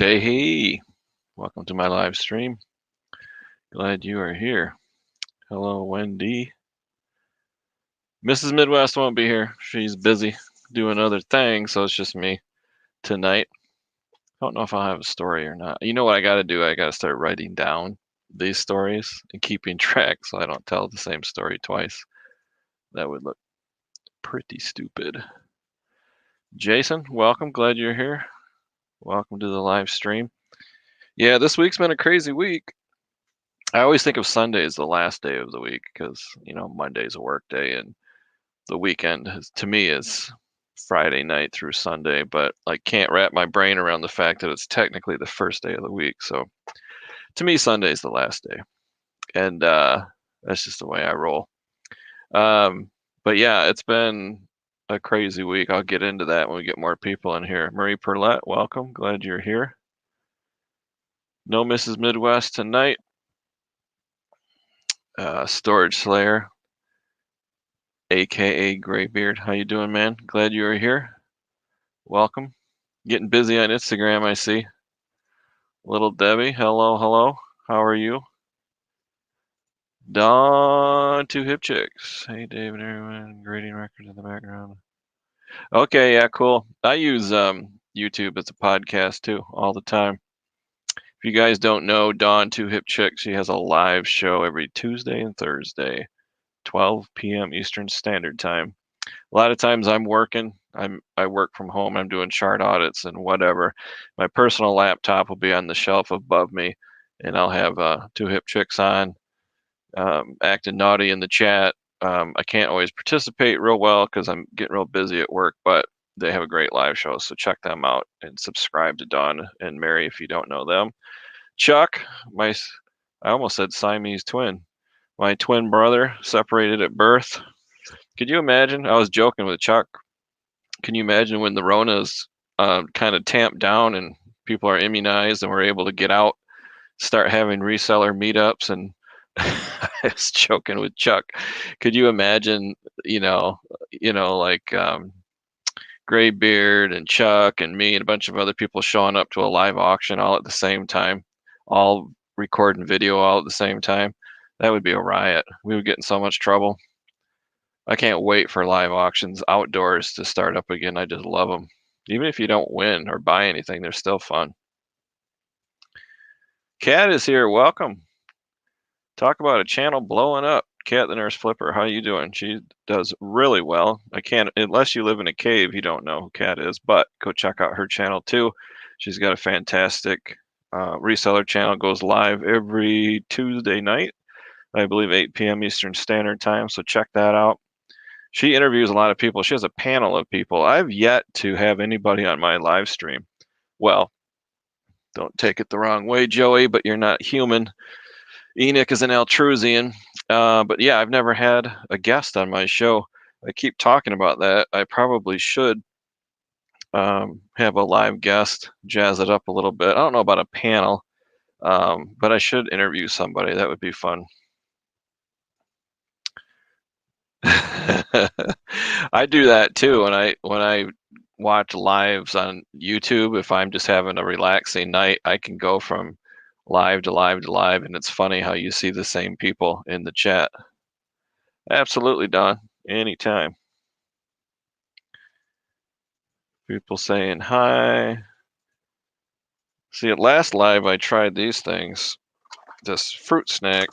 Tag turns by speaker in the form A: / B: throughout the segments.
A: Hey, hey, welcome to my live stream. Glad you are here. Hello, Wendy. Mrs. Midwest won't be here. She's busy doing other things, so it's just me tonight. I don't know if I'll have a story or not. You know what I got to do? I got to start writing down these stories and keeping track so I don't tell the same story twice. That would look pretty stupid. Jason, welcome. Glad you're here. Welcome to the live stream. Yeah, this week's been a crazy week. I always think of Sunday as the last day of the week because, Monday's a work day and the weekend to me is Friday night through Sunday, but I can't wrap my brain around the fact that it's technically the first day of the week. So to me, Sunday's the last day. And that's just the way I roll. But yeah, it's been a crazy week. I'll get into that when we get more people in here. Marie Perlette, welcome. Glad you're here. No Mrs. Midwest tonight. Storage Slayer, aka Graybeard. How you doing, man? Glad you are here. Welcome. Getting busy on Instagram, I see. Little Debbie, hello, hello. How are you? Dawn, two hip chicks. Hey, David, everyone. Grading records in the background. Okay, yeah, cool. I use YouTube as a podcast too, all the time. If you guys don't know, Dawn, two hip chicks, she has a live show every Tuesday and Thursday, 12 p.m. Eastern Standard Time. A lot of times I'm working. I work from home. I'm doing chart audits and whatever. My personal laptop will be on the shelf above me, and I'll have two hip chicks on, acting naughty in the chat. I can't always participate real well because I'm getting real busy at work, but they have a great live show, so check them out and subscribe to Dawn and Mary if you don't know them. Chuck, I almost said Siamese twin. My twin brother, separated at birth. Could you imagine? I was joking with Chuck. Can you imagine when the Rona's kind of tamped down and people are immunized and we're able to get out, start having reseller meetups? And I was joking with Chuck. Could you imagine, like Graybeard and Chuck and me and a bunch of other people showing up to a live auction all at the same time, all recording video all at the same time? That would be a riot. We would get in so much trouble. I can't wait for live auctions outdoors to start up again. I just love them. Even if you don't win or buy anything, they're still fun. Kat is here. Welcome. Talk about a channel blowing up. Kat the Nurse Flipper, how you doing? She does really well. I can't, unless you live in a cave, you don't know who Kat is, but go check out her channel too. She's got a fantastic reseller channel. Goes live every Tuesday night, I believe 8 p.m. Eastern Standard Time, so check that out. She interviews a lot of people. She has a panel of people. I've yet to have anybody on my live stream. Well, don't take it the wrong way, Joey, but you're not human. Enoch is an Altrusian. But yeah, I've never had a guest on my show. I keep talking about that. I probably should have a live guest, jazz it up a little bit. I don't know about a panel, but I should interview somebody. That would be fun. I do that too. When I watch lives on YouTube, if I'm just having a relaxing night, I can go from live to live to live, and it's funny how you see the same people in the chat. Absolutely, Don. Anytime. People saying hi. See, at last live, I tried these things. This fruit snack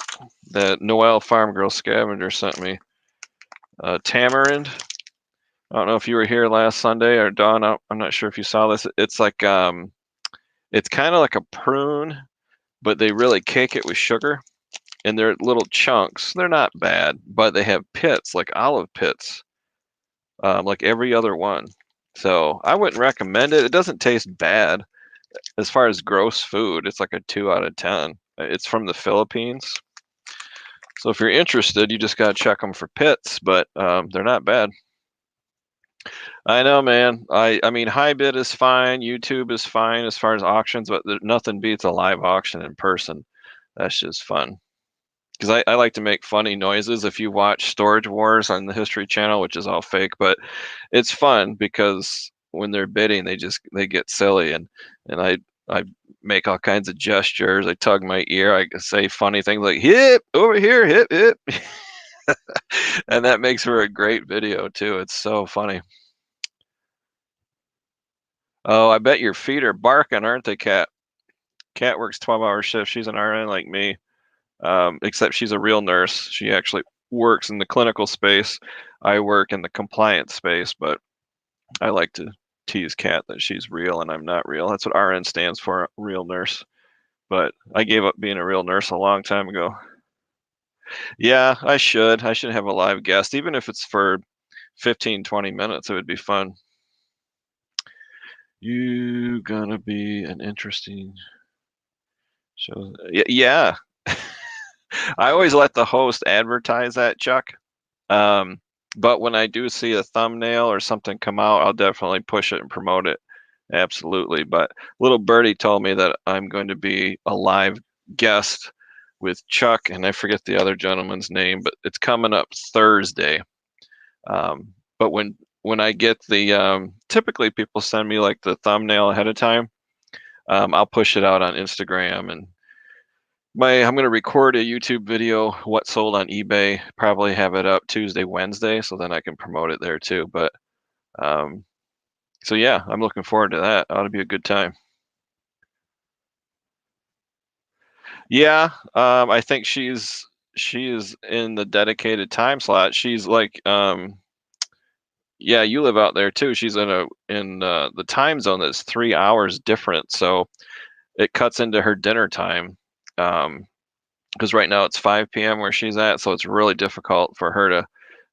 A: that Noelle Farm Girl Scavenger sent me. Tamarind. I don't know if you were here last Sunday or Dawn. I'm not sure if you saw this. It's like it's kind of like a prune, but they really cake it with sugar, and they're little chunks. They're not bad, but they have pits, like olive pits, like every other one. So I wouldn't recommend it. It doesn't taste bad. As far as gross food, it's like a 2 out of 10. It's from the Philippines. So if you're interested, you just got to check them for pits, but they're not bad. I know, man. I mean, high bid is fine. YouTube is fine as far as auctions, but nothing beats a live auction in person. That's just fun. Because I like to make funny noises. If you watch Storage Wars on the History Channel, which is all fake, but it's fun because when they're bidding, they get silly, and I make all kinds of gestures. I tug my ear. I say funny things like "hip over here, hip hip," and that makes for a great video too. It's so funny. Oh, I bet your feet are barking, aren't they, Cat? Cat works 12-hour shifts. She's an RN like me, except she's a real nurse. She actually works in the clinical space. I work in the compliance space, but I like to tease Cat that she's real and I'm not real. That's what RN stands for, real nurse. But I gave up being a real nurse a long time ago. Yeah, I should. I should have a live guest, even if it's for 15, 20 minutes. It would be fun. You gonna be an interesting show. Yeah. I always let the host advertise that, Chuck. Um, but when I do see a thumbnail or something come out, I'll definitely push it and promote it. Absolutely. But little birdie told me that I'm going to be a live guest with Chuck, and I forget the other gentleman's name, but it's coming up Thursday. But when I get the typically people send me like the thumbnail ahead of time. I'll push it out on Instagram and I'm gonna record a YouTube video, what sold on eBay, probably have it up Tuesday, Wednesday, so then I can promote it there too. But um, so yeah, I'm looking forward to that. Ought to be a good time. Yeah, I think she is in the dedicated time slot. She's like, yeah, you live out there too. She's in the time zone that's 3 hours different, so it cuts into her dinner time. Because right now it's 5 p.m. where she's at, so it's really difficult for her to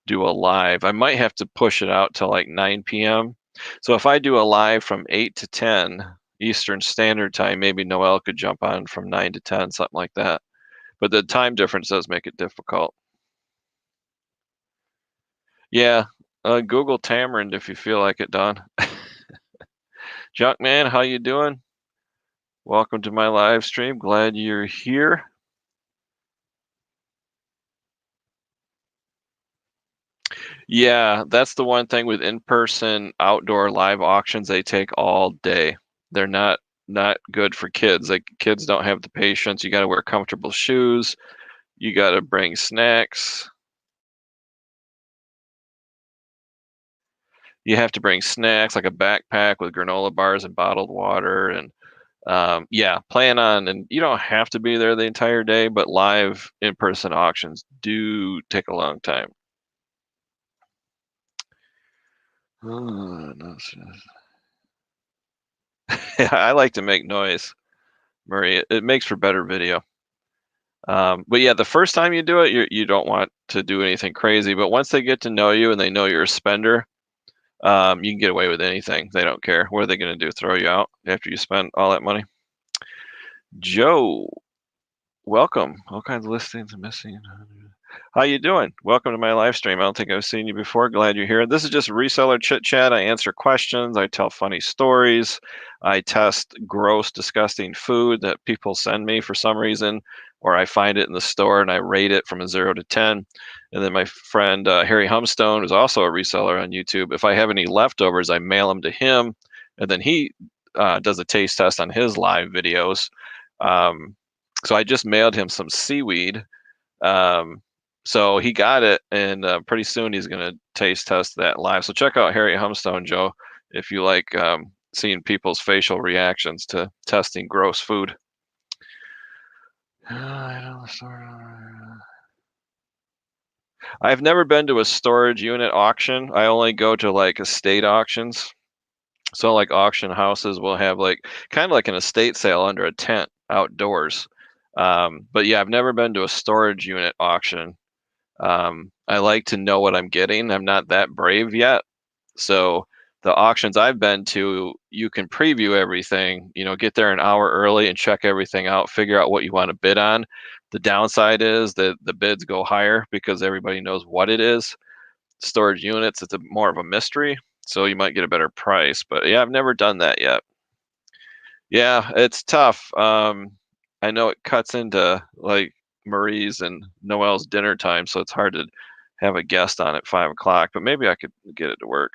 A: do a live. I might have to push it out to like 9 p.m. So if I do a live from 8 to 10 Eastern Standard Time, maybe Noelle could jump on from 9 to 10, something like that. But the time difference does make it difficult. Yeah, Google Tamarind if you feel like it, Don. Junkman, how you doing? Welcome to my live stream. Glad you're here. Yeah, that's the one thing with in-person outdoor live auctions, they take all day. They're not good for kids. Like kids don't have the patience. You got to wear comfortable shoes. You got to bring snacks. You have to bring snacks like a backpack with granola bars and bottled water and yeah, plan on and you don't have to be there the entire day, but live in-person auctions do take a long time. Oh, no, yeah, I like to make noise, Murray. It makes for better video. But yeah, the first time you do it, you don't want to do anything crazy. But once they get to know you and they know you're a spender, you can get away with anything. They don't care. What are they going to do? Throw you out after you spend all that money? Joe, welcome. All kinds of listings and missing. How you doing? Welcome to my live stream. I don't think I've seen you before. Glad you're here. This is just reseller chit chat. I answer questions. I tell funny stories. I test gross, disgusting food that people send me for some reason, or I find it in the store and I rate it from a 0 to 10. And then my friend Harry Humstone, who's also a reseller on YouTube, if I have any leftovers, I mail them to him, and then he does a taste test on his live videos. So I just mailed him some seaweed. Um, so he got it, and pretty soon he's going to taste test that live. So check out Harry Humstone, Joe, if you like seeing people's facial reactions to testing gross food. I've never been to a storage unit auction. I only go to like estate auctions. So like auction houses will have like kind of like an estate sale under a tent outdoors. But yeah, I've never been to a storage unit auction. I like to know what I'm getting. I'm not that brave yet. So the auctions I've been to, you can preview everything, get there an hour early and check everything out, figure out what you want to bid on. The downside is that the bids go higher because everybody knows what it is. Storage units, it's more of a mystery. So you might get a better price. But yeah, I've never done that yet. Yeah, it's tough. I know it cuts into like Marie's and Noel's dinner time, so it's hard to have a guest on at 5 o'clock. But maybe I could get it to work.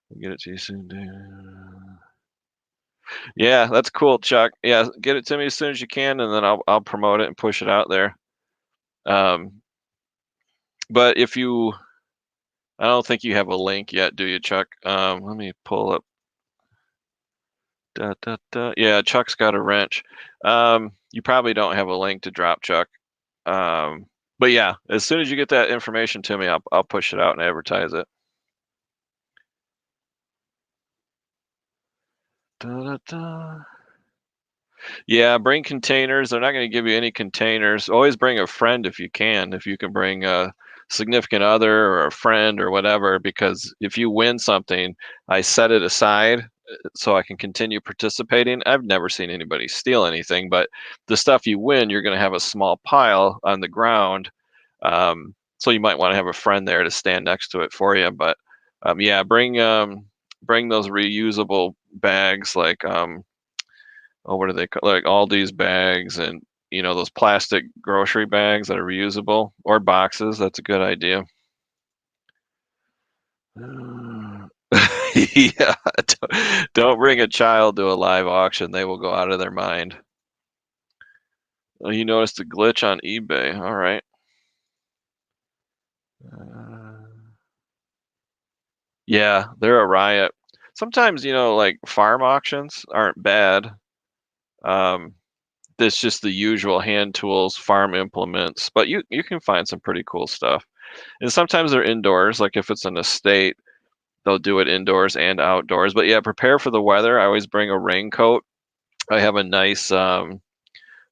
A: We'll get it to you soon, Dave. Yeah, that's cool, Chuck. Yeah, get it to me as soon as you can, and then I'll promote it and push it out there. Um, but if you, I don't think you have a link yet, do you, Chuck? Let me pull up. Da, da, da. Yeah, Chuck's got a wrench. You probably don't have a link to drop, Chuck. Um, but yeah, as soon as you get that information to me, I'll push it out and advertise it. Da, da, da. Yeah, bring containers. They're not going to give you any containers. Always bring a friend if you can. If you can bring a significant other or a friend or whatever, because if you win something, I set it aside so I can continue participating. I've never seen anybody steal anything, but the stuff you win, you're going to have a small pile on the ground. So you might want to have a friend there to stand next to it for you. But yeah, bring those reusable bags like oh, what are they like all these bags and those plastic grocery bags that are reusable or boxes. That's a good idea. Yeah, don't bring a child to a live auction. They will go out of their mind. Oh, you noticed a glitch on eBay. All right. Uh, yeah, they're a riot. Sometimes, like farm auctions aren't bad. Um, it's just the usual hand tools, farm implements, but you can find some pretty cool stuff. And sometimes they're indoors, like if it's an estate, they'll do it indoors and outdoors. But yeah, prepare for the weather. I always bring a raincoat. I have a nice, oh,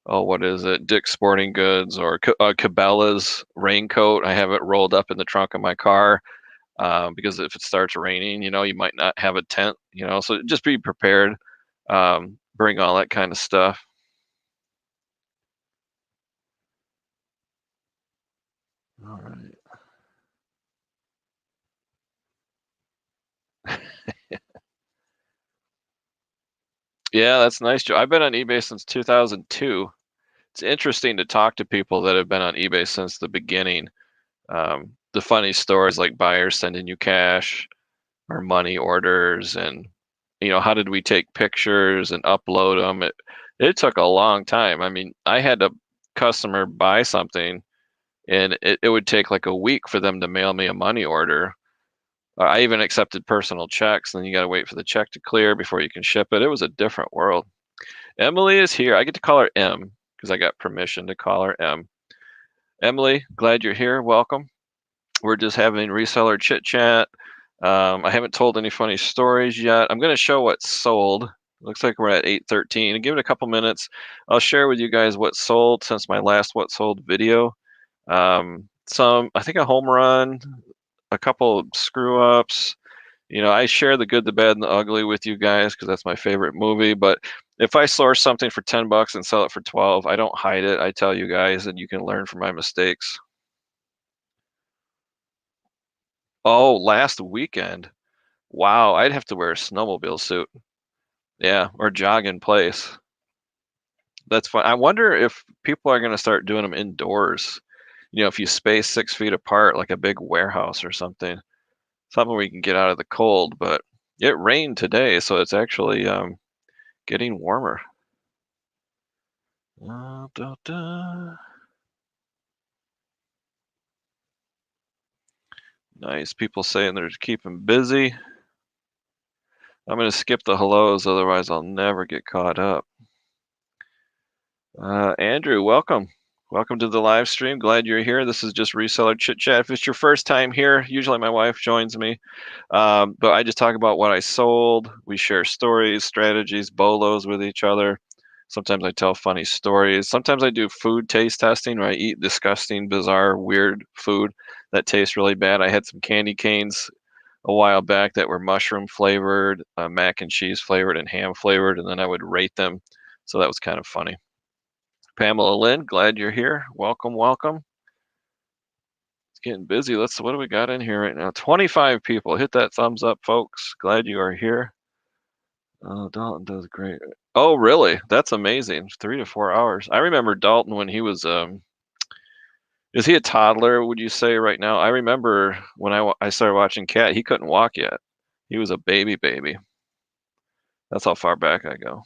A: what is it? Dick's Sporting Goods or Cabela's raincoat. I have it rolled up in the trunk of my car because if it starts raining, you might not have a tent, so just be prepared. Bring all that kind of stuff. All right. Yeah, that's nice, Joe. I've been on eBay since 2002. It's interesting to talk to people that have been on eBay since the beginning. The funny stories like buyers sending you cash or money orders, and how did we take pictures and upload them? It took a long time. I mean, I had a customer buy something, and it would take like a week for them to mail me a money order. I even accepted personal checks, and then you got to wait for the check to clear before you can ship it. It was a different world. Emily is here. I get to call her M because I got permission to call her M. Emily, glad you're here. Welcome. We're just having reseller chit chat. I haven't told any funny stories yet. I'm going to show what's sold. Looks like we're at 8:13. Give it a couple minutes. I'll share with you guys what's sold since my last what sold video. I think a home run, a couple of screw ups. I share the good, the bad, and the ugly with you guys because that's my favorite movie. But if I source something for $10 and sell it for 12, I don't hide it. I tell you guys, and you can learn from my mistakes. Oh, last weekend. Wow, I'd have to wear a snowmobile suit. Yeah, or jog in place. That's fun. I wonder if people are going to start doing them indoors. If you space 6 feet apart, like a big warehouse or something, something where you can get out of the cold. But it rained today, so it's actually getting warmer. Da, da, da. Nice. People saying they're keeping busy. I'm going to skip the hellos, otherwise I'll never get caught up. Andrew, welcome. Welcome to the live stream. Glad you're here. This is just reseller chit chat. If it's your first time here, usually my wife joins me. But I just talk about what I sold. We share stories, strategies, bolos with each other. Sometimes I tell funny stories. Sometimes I do food taste testing where I eat disgusting, bizarre, weird food that tastes really bad. I had some candy canes a while back that were mushroom flavored, mac and cheese flavored, and ham flavored, and then I would rate them. So that was kind of funny. Pamela Lynn, glad you're here. Welcome, welcome. It's getting busy. What do we got in here right now? 25 people. Hit that thumbs up, folks. Glad you are here. Oh, Dalton does great. Oh, really? That's amazing. 3 to 4 hours. I remember Dalton when he was, is he a toddler, would you say right now? I remember when I started watching Cat, he couldn't walk yet. He was a baby baby. That's how far back I go.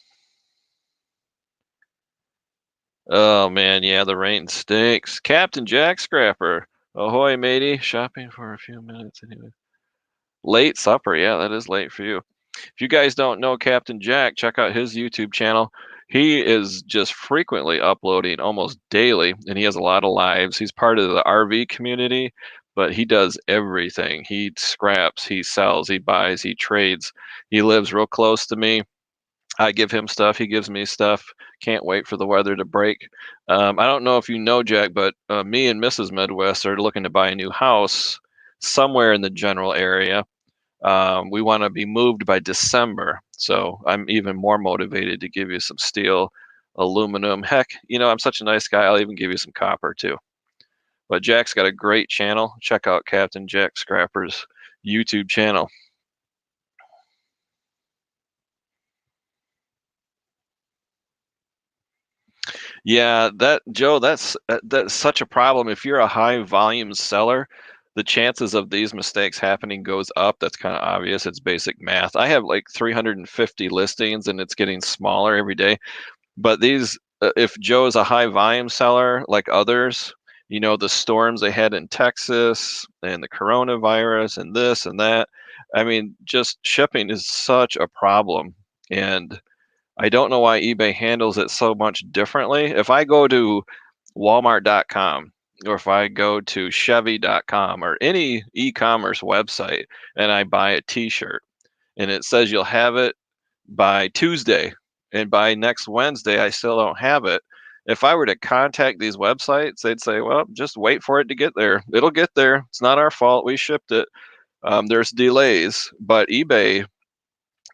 A: Oh man, yeah, the rain stinks. Captain Jack Scrapper. Ahoy, matey. Shopping for a few minutes anyway. Late supper. Yeah, that is late for you. If you guys don't know Captain Jack, check out his YouTube channel. He is just frequently uploading almost daily, and he has a lot of lives. He's part of the RV community, but he does everything. He scraps, he sells, he buys, he trades. He lives real close to me. I give him stuff. He gives me stuff. Can't wait for the weather to break. I don't know if you know, Jack, but me and Mrs. Midwest are looking to buy a new house somewhere in the general area. We want to be moved by December. So I'm even more motivated to give you some steel, aluminum. Heck, I'm such a nice guy. I'll even give you some copper too. But Jack's got a great channel. Check out Captain Jack Scrapper's YouTube channel. Yeah, that Joe, that's such a problem. If you're a high volume seller, the chances of these mistakes happening goes up. That's kind of obvious. It's basic math. I have like 350 listings and it's getting smaller every day. But these, if Joe is a high volume seller like others, the storms they had in Texas and the coronavirus and this and that. I mean, just shipping is such a problem. And I don't know why eBay handles it so much differently. If I go to Walmart.com or if I go to Chevy.com or any e-commerce website and I buy a t-shirt and it says you'll have it by Tuesday and by next Wednesday I still don't have it. If I were to contact these websites, they'd say, well, just wait for it to get there. It'll get there. It's not our fault. We shipped it. There's delays, but eBay,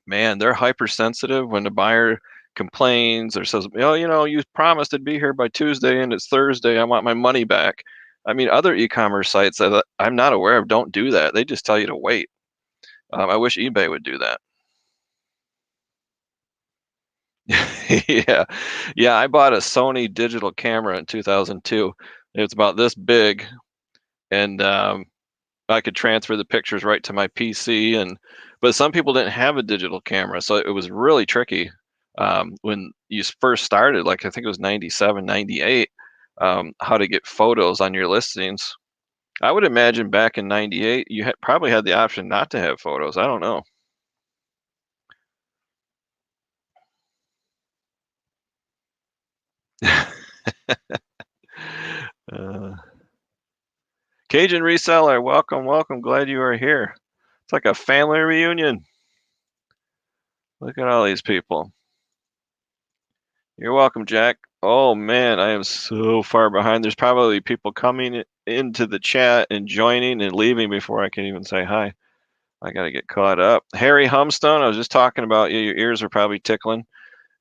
A: man, they're hypersensitive when the buyer complains or says, "Oh, you promised it'd be here by Tuesday and it's Thursday. I want my money back." I mean, other e-commerce sites that I'm not aware of don't do that. They just tell you to wait. I wish eBay would do that. Yeah, yeah. I bought a Sony digital camera in 2002. It's about this big, and I could transfer the pictures right to my PC, but some people didn't have a digital camera, so it was really tricky. When you first started, like I think it was 97, 98, how to get photos on your listings. I would imagine back in 98, you probably had the option not to have photos. I don't know. uh, Cajun reseller, welcome, welcome. Glad you are here. It's like a family reunion. Look at all these people. You're welcome, Jack. Oh man, I am so far behind. There's probably people coming into the chat and joining and leaving before I can even say hi. I got to get caught up. Harry Humstone, I was just talking about you. Your ears are probably tickling.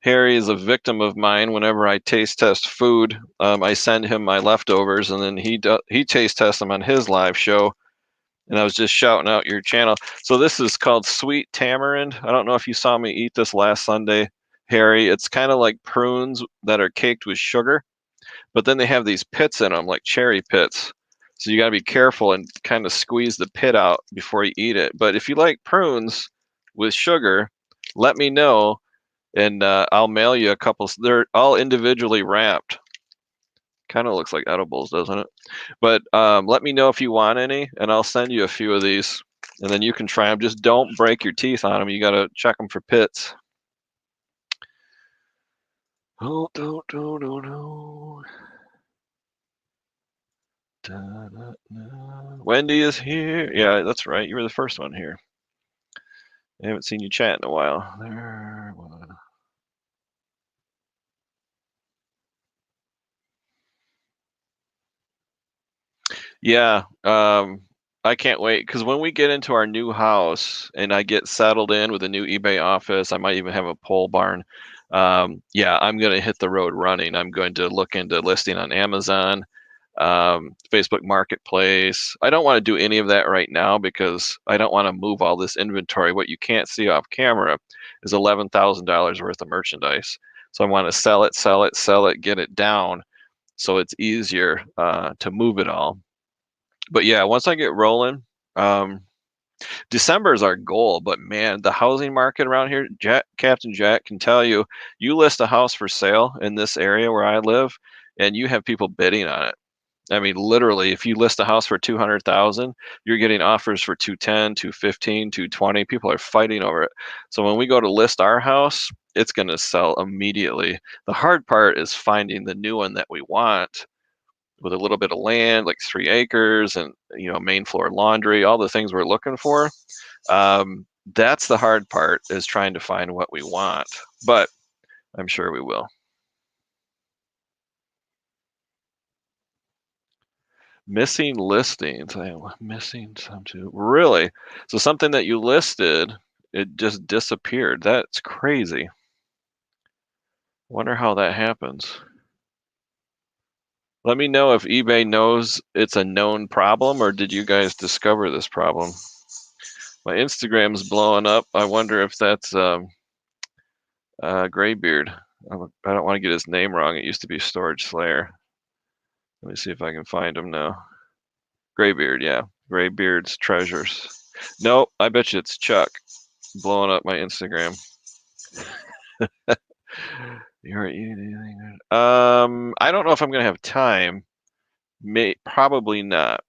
A: Harry is a victim of mine. Whenever I taste test food, I send him my leftovers, and then he taste tests them on his live show. And I was just shouting out your channel. So this is called Sweet Tamarind. I don't know if you saw me eat this last Sunday, Harry. It's kind of like prunes that are caked with sugar, but then they have these pits in them, like cherry pits. So you got to be careful and kind of squeeze the pit out before you eat it. But if you like prunes with sugar, let me know, and I'll mail you a couple. They're all individually wrapped. Kind of looks like edibles, doesn't it? But let me know if you want any, and I'll send you a few of these, and then you can try them. Just don't break your teeth on them. You got to check them for pits. Oh, no. Wendy is here. Yeah, that's right. You were the first one here. I haven't seen you chat in a while. There. Yeah, I can't wait because when we get into our new house and I get settled in with a new eBay office, I might even have a pole barn. Yeah, I'm going to hit the road running. I'm going to look into listing on Amazon, Facebook Marketplace. I don't want to do any of that right now because I don't want to move all this inventory. What you can't see off camera is $11,000 worth of merchandise. So I want to sell it, sell it, sell it, get it down so it's easier to move it all. But yeah, once I get rolling, um, December is our goal, but man, the housing market around here, Captain Jack can tell you, you list a house for sale in this area where I live, and you have people bidding on it. I mean, literally, if you list a house for 200,000, you're getting offers for 210, 215, 220. People are fighting over it. So when we go to list our house, it's going to sell immediately. The hard part is finding the new one that we want with a little bit of land, like 3 acres, and main floor laundry, all the things we're looking for. That's the hard part, is trying to find what we want, but I'm sure we will. Missing listings. I am missing some too. Really? So something that you listed, it just disappeared. That's crazy. Wonder how that happens. Let me know if eBay knows it's a known problem, or did you guys discover this problem? My Instagram's blowing up. I wonder if that's Graybeard. I don't want to get his name wrong. It used to be Storage Slayer. Let me see if I can find him now. Graybeard, yeah. Graybeard's Treasures. Nope, I bet you it's Chuck blowing up my Instagram. You're eating anything? I don't know if I'm gonna have time. Probably not.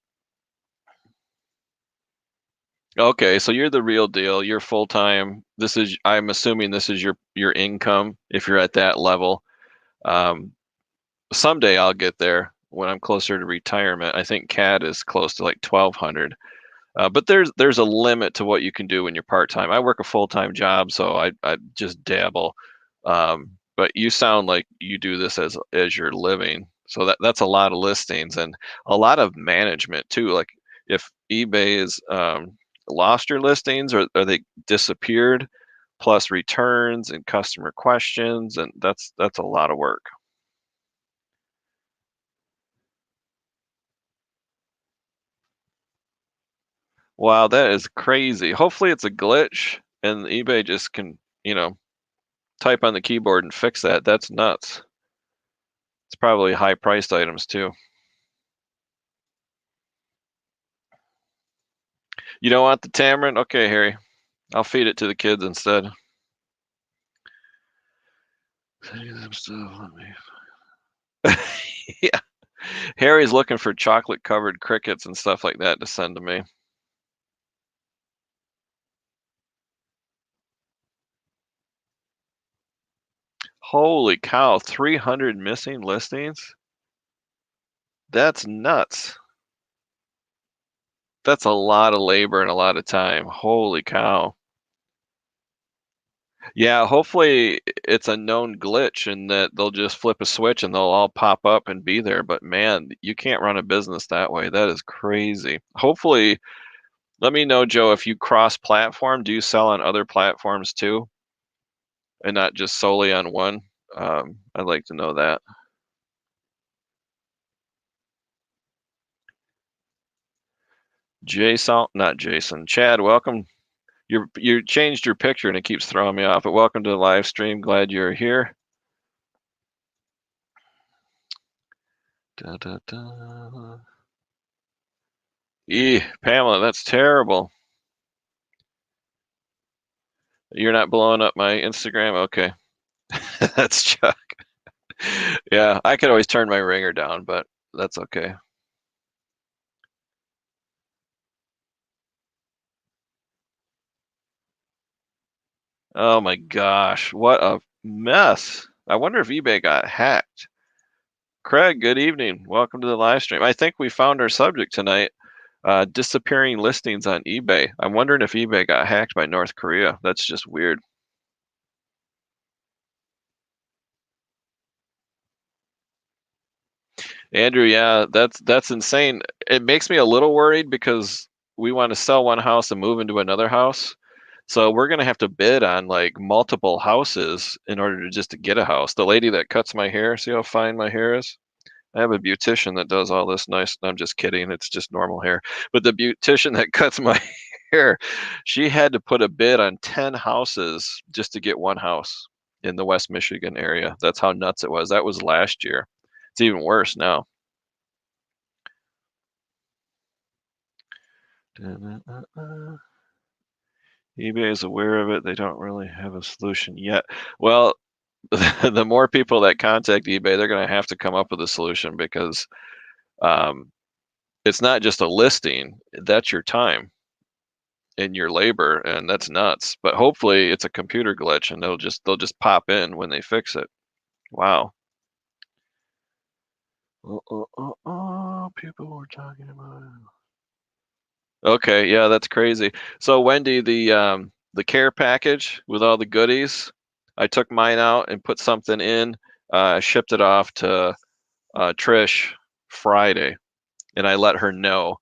A: Okay, so you're the real deal. You're full time. I'm assuming this is your income if you're at that level. Um, Someday I'll get there when I'm closer to retirement. I think CAD is close to like 1,200. But there's a limit to what you can do when you're part time. I work a full time job, so I just dabble. But you sound like you do this as your living, so that's a lot of listings and a lot of management too. Like if eBay is lost your listings, or they disappeared, plus returns and customer questions, and that's a lot of work. Wow, that is crazy. Hopefully it's a glitch and eBay just can, type on the keyboard and fix that. That's nuts. It's probably high priced items too. You don't want the tamarind? Okay, Harry. I'll feed it to the kids instead. Yeah. Harry's looking for chocolate covered crickets and stuff like that to send to me. Holy cow, 300 missing listings? That's nuts. That's a lot of labor and a lot of time. Holy cow. Yeah, hopefully it's a known glitch and that they'll just flip a switch and they'll all pop up and be there. But man, you can't run a business that way. That is crazy. Hopefully, let me know, Joe, if you cross platform, do you sell on other platforms too and not just solely on one? I'd like to know that. Jason, not Jason. Chad, welcome. You changed your picture and it keeps throwing me off. But welcome to the live stream. Glad you're here. Da, da, da. Pamela, that's terrible. You're not blowing up my Instagram? Okay. That's Chuck. Yeah, I could always turn my ringer down, but that's okay. Oh my gosh, what a mess. I wonder if eBay got hacked. Craig, good evening. Welcome to the live stream. I think we found our subject tonight, disappearing listings on eBay. I'm wondering if eBay got hacked by North Korea. That's just weird. Andrew, yeah, that's insane. It makes me a little worried because we want to sell one house and move into another house. So we're gonna have to bid on like multiple houses in order to just to get a house. The lady that cuts my hair, see how fine my hair is? I have a beautician that does all this nice. I'm just kidding. It's just normal hair. But the beautician that cuts my hair, she had to put a bid on 10 houses just to get one house in the West Michigan area. That's how nuts it was. That was last year. It's even worse now. eBay is aware of it. They don't really have a solution yet. Well, the more people that contact eBay, they're going to have to come up with a solution because um, it's not just a listing. That's your time and your labor, and that's nuts. But hopefully, it's a computer glitch, and they'll just pop in when they fix it. Wow. People were talking about it. Okay, yeah, that's crazy. So Wendy, the care package with all the goodies, I took mine out and put something in. Shipped it off to Trish Friday, and I let her know.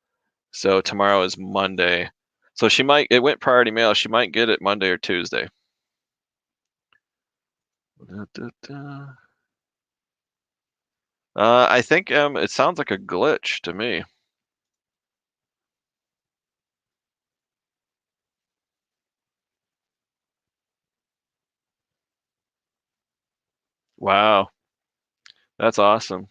A: So tomorrow is Monday. So she might. It went priority mail. She might get it Monday or Tuesday. Da, da, da. I think it sounds like a glitch to me. Wow, that's awesome.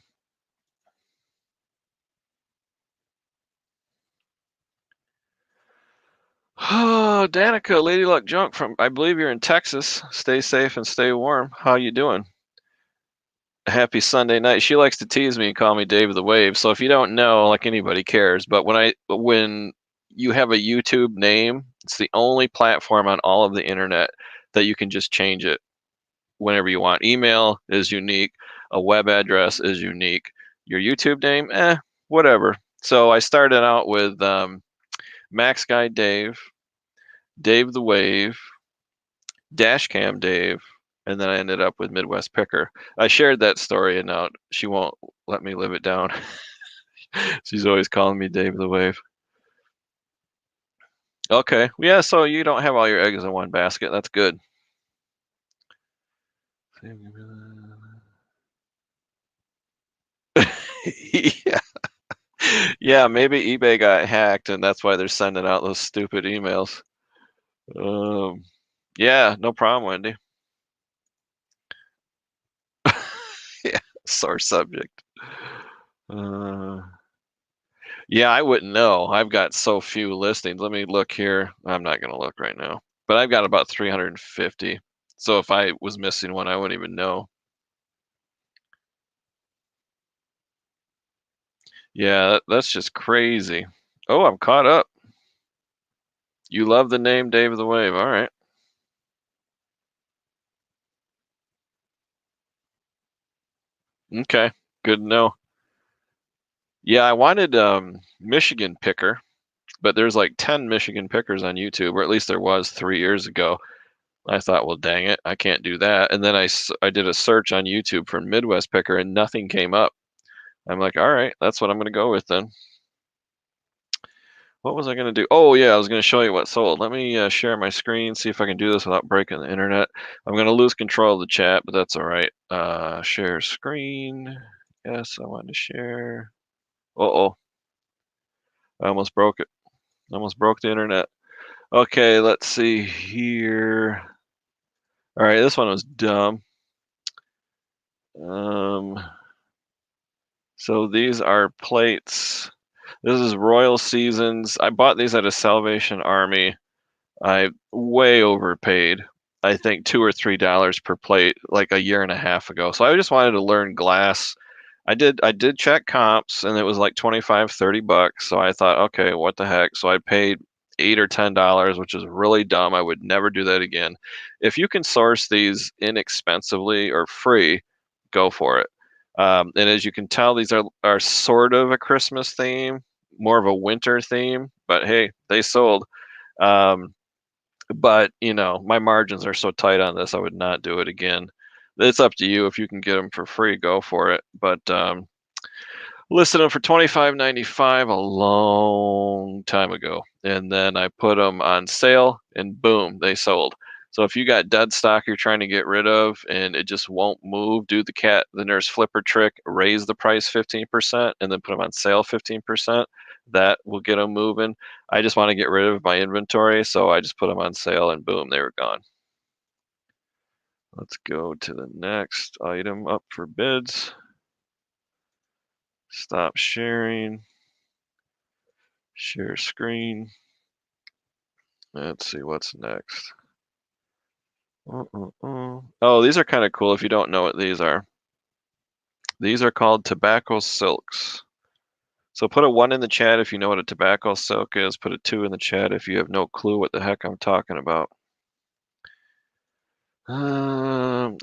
A: Oh, Danica, Lady Luck Junk from I believe you're in Texas. Stay safe and stay warm. How you doing? Happy Sunday night. She likes to tease me and call me Dave the Wave. So if you don't know, like anybody cares, but when you have a YouTube name, it's the only platform on all of the internet that you can just change it whenever you want. Email is unique, a web address is unique. Your YouTube name, whatever. So I started out with Max Guy Dave, Dave the Wave, Dashcam Dave, and then I ended up with Midwest Picker. I shared that story, and now she won't let me live it down. She's always calling me Dave the Wave. Okay, yeah. So you don't have all your eggs in one basket. That's good. Yeah, yeah. Maybe eBay got hacked, and that's why they're sending out those stupid emails. Um, yeah, no problem, Wendy. Yeah, sore subject. Uh, Yeah, I wouldn't know. I've got so few listings. Let me look here. I'm not gonna look right now, but I've got about 350. So if I was missing one, I wouldn't even know. Yeah, that's just crazy. Oh, I'm caught up. You love the name Dave the Wave. All right. Okay. Good to know. Yeah, I wanted Michigan Picker, but there's like 10 Michigan Pickers on YouTube, or at least there was 3 years ago. I thought, well, dang it, I can't do that. And then I did a search on YouTube for Midwest Picker, and nothing came up. I'm like, all right, that's what I'm gonna go with then. What was I gonna do? Oh yeah, I was gonna show you what sold. Let me share my screen, see if I can do this without breaking the internet. I'm gonna lose control of the chat, but that's all right. Share screen. Yes, I want to share. Uh-oh, I almost broke it. I almost broke the internet. Okay, let's see here. All right, this one was dumb. Um, so these are plates. This is Royal Seasons. I bought these at a Salvation Army. I way overpaid. I think $2 or $3 per plate like a year and a half ago. So I just wanted to learn glass. I did check comps and it was like 25, $30. So I thought, okay, what the heck? So I paid $8 or $10, which is really dumb. I would never do that again. If you can source these inexpensively or free, go for it. And as you can tell, these are sort of a Christmas theme, more of a winter theme, but hey, they sold. Um, but my margins are so tight on this, I would not do it again. It's up to you. If you can get them for free, go for it. But listed them for 25.95 a long time ago, and then I put them on sale, and boom, they sold. So if you got dead stock you're trying to get rid of and it just won't move, do the nurse flipper trick, raise the price 15%, and then put them on sale 15%. That will get them moving. I just want to get rid of my inventory, so I just put them on sale, and boom, they were gone. Let's go to the next item up for bids. Stop sharing. Share screen. Let's see what's next. Oh, these are kind of cool if you don't know what these are. These are called tobacco silks. So put a 1 in the chat if you know what a tobacco silk is. Put a 2 in the chat if you have no clue what the heck I'm talking about.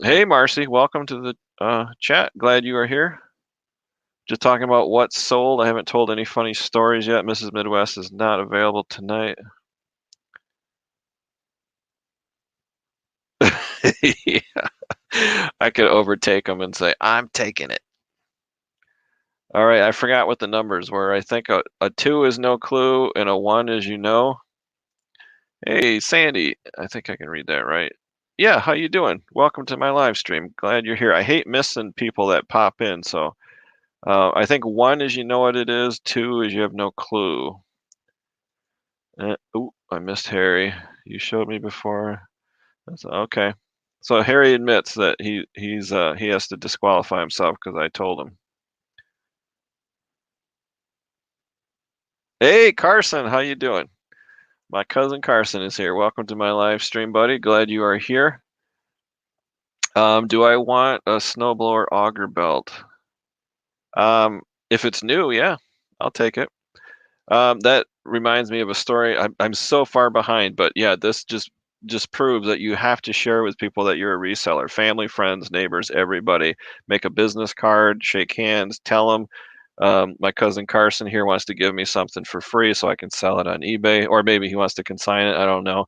A: Hey, Marcy, welcome to the chat. Glad you are here. Just talking about what's sold. I haven't told any funny stories yet. Mrs. Midwest is not available tonight. Yeah. I could overtake them and say, I'm taking it. All right, I forgot what the numbers were. I think a 2 is no clue and a 1 is you know. Hey, Sandy, I think I can read that right. Yeah, how you doing? Welcome to my live stream. Glad you're here. I hate missing people that pop in, so I think 1 is you know what it is, 2 is you have no clue. Ooh, I missed Harry. You showed me before. That's okay. So Harry admits that he has to disqualify himself because I told him. Hey, Carson, how you doing? My cousin Carson is here. Welcome to my live stream, buddy. Glad you are here. Do I want a snowblower auger belt? If it's new, yeah, I'll take it. That reminds me of a story. I'm so far behind, but yeah, this just proves that you have to share with people that you're a reseller, family, friends, neighbors, everybody. Make a business card, shake hands, tell them. My cousin Carson here wants to give me something for free so I can sell it on eBay, or maybe he wants to consign it. I don't know.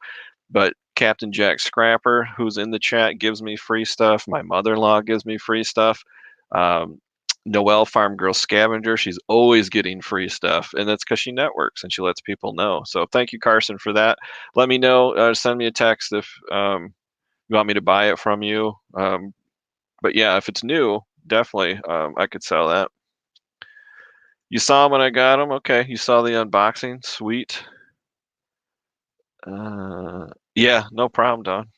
A: But Captain Jack Scrapper, who's in the chat, gives me free stuff. My mother-in-law gives me free stuff. Um, Noelle Farm Girl Scavenger, she's always getting free stuff, and that's because she networks and she lets people know. So thank you, Carson, for that. Let me know. Send me a text if you want me to buy it from you. But yeah, if it's new, definitely I could sell that. You saw them when I got them? Okay, you saw the unboxing? Sweet. Yeah, no problem, Don.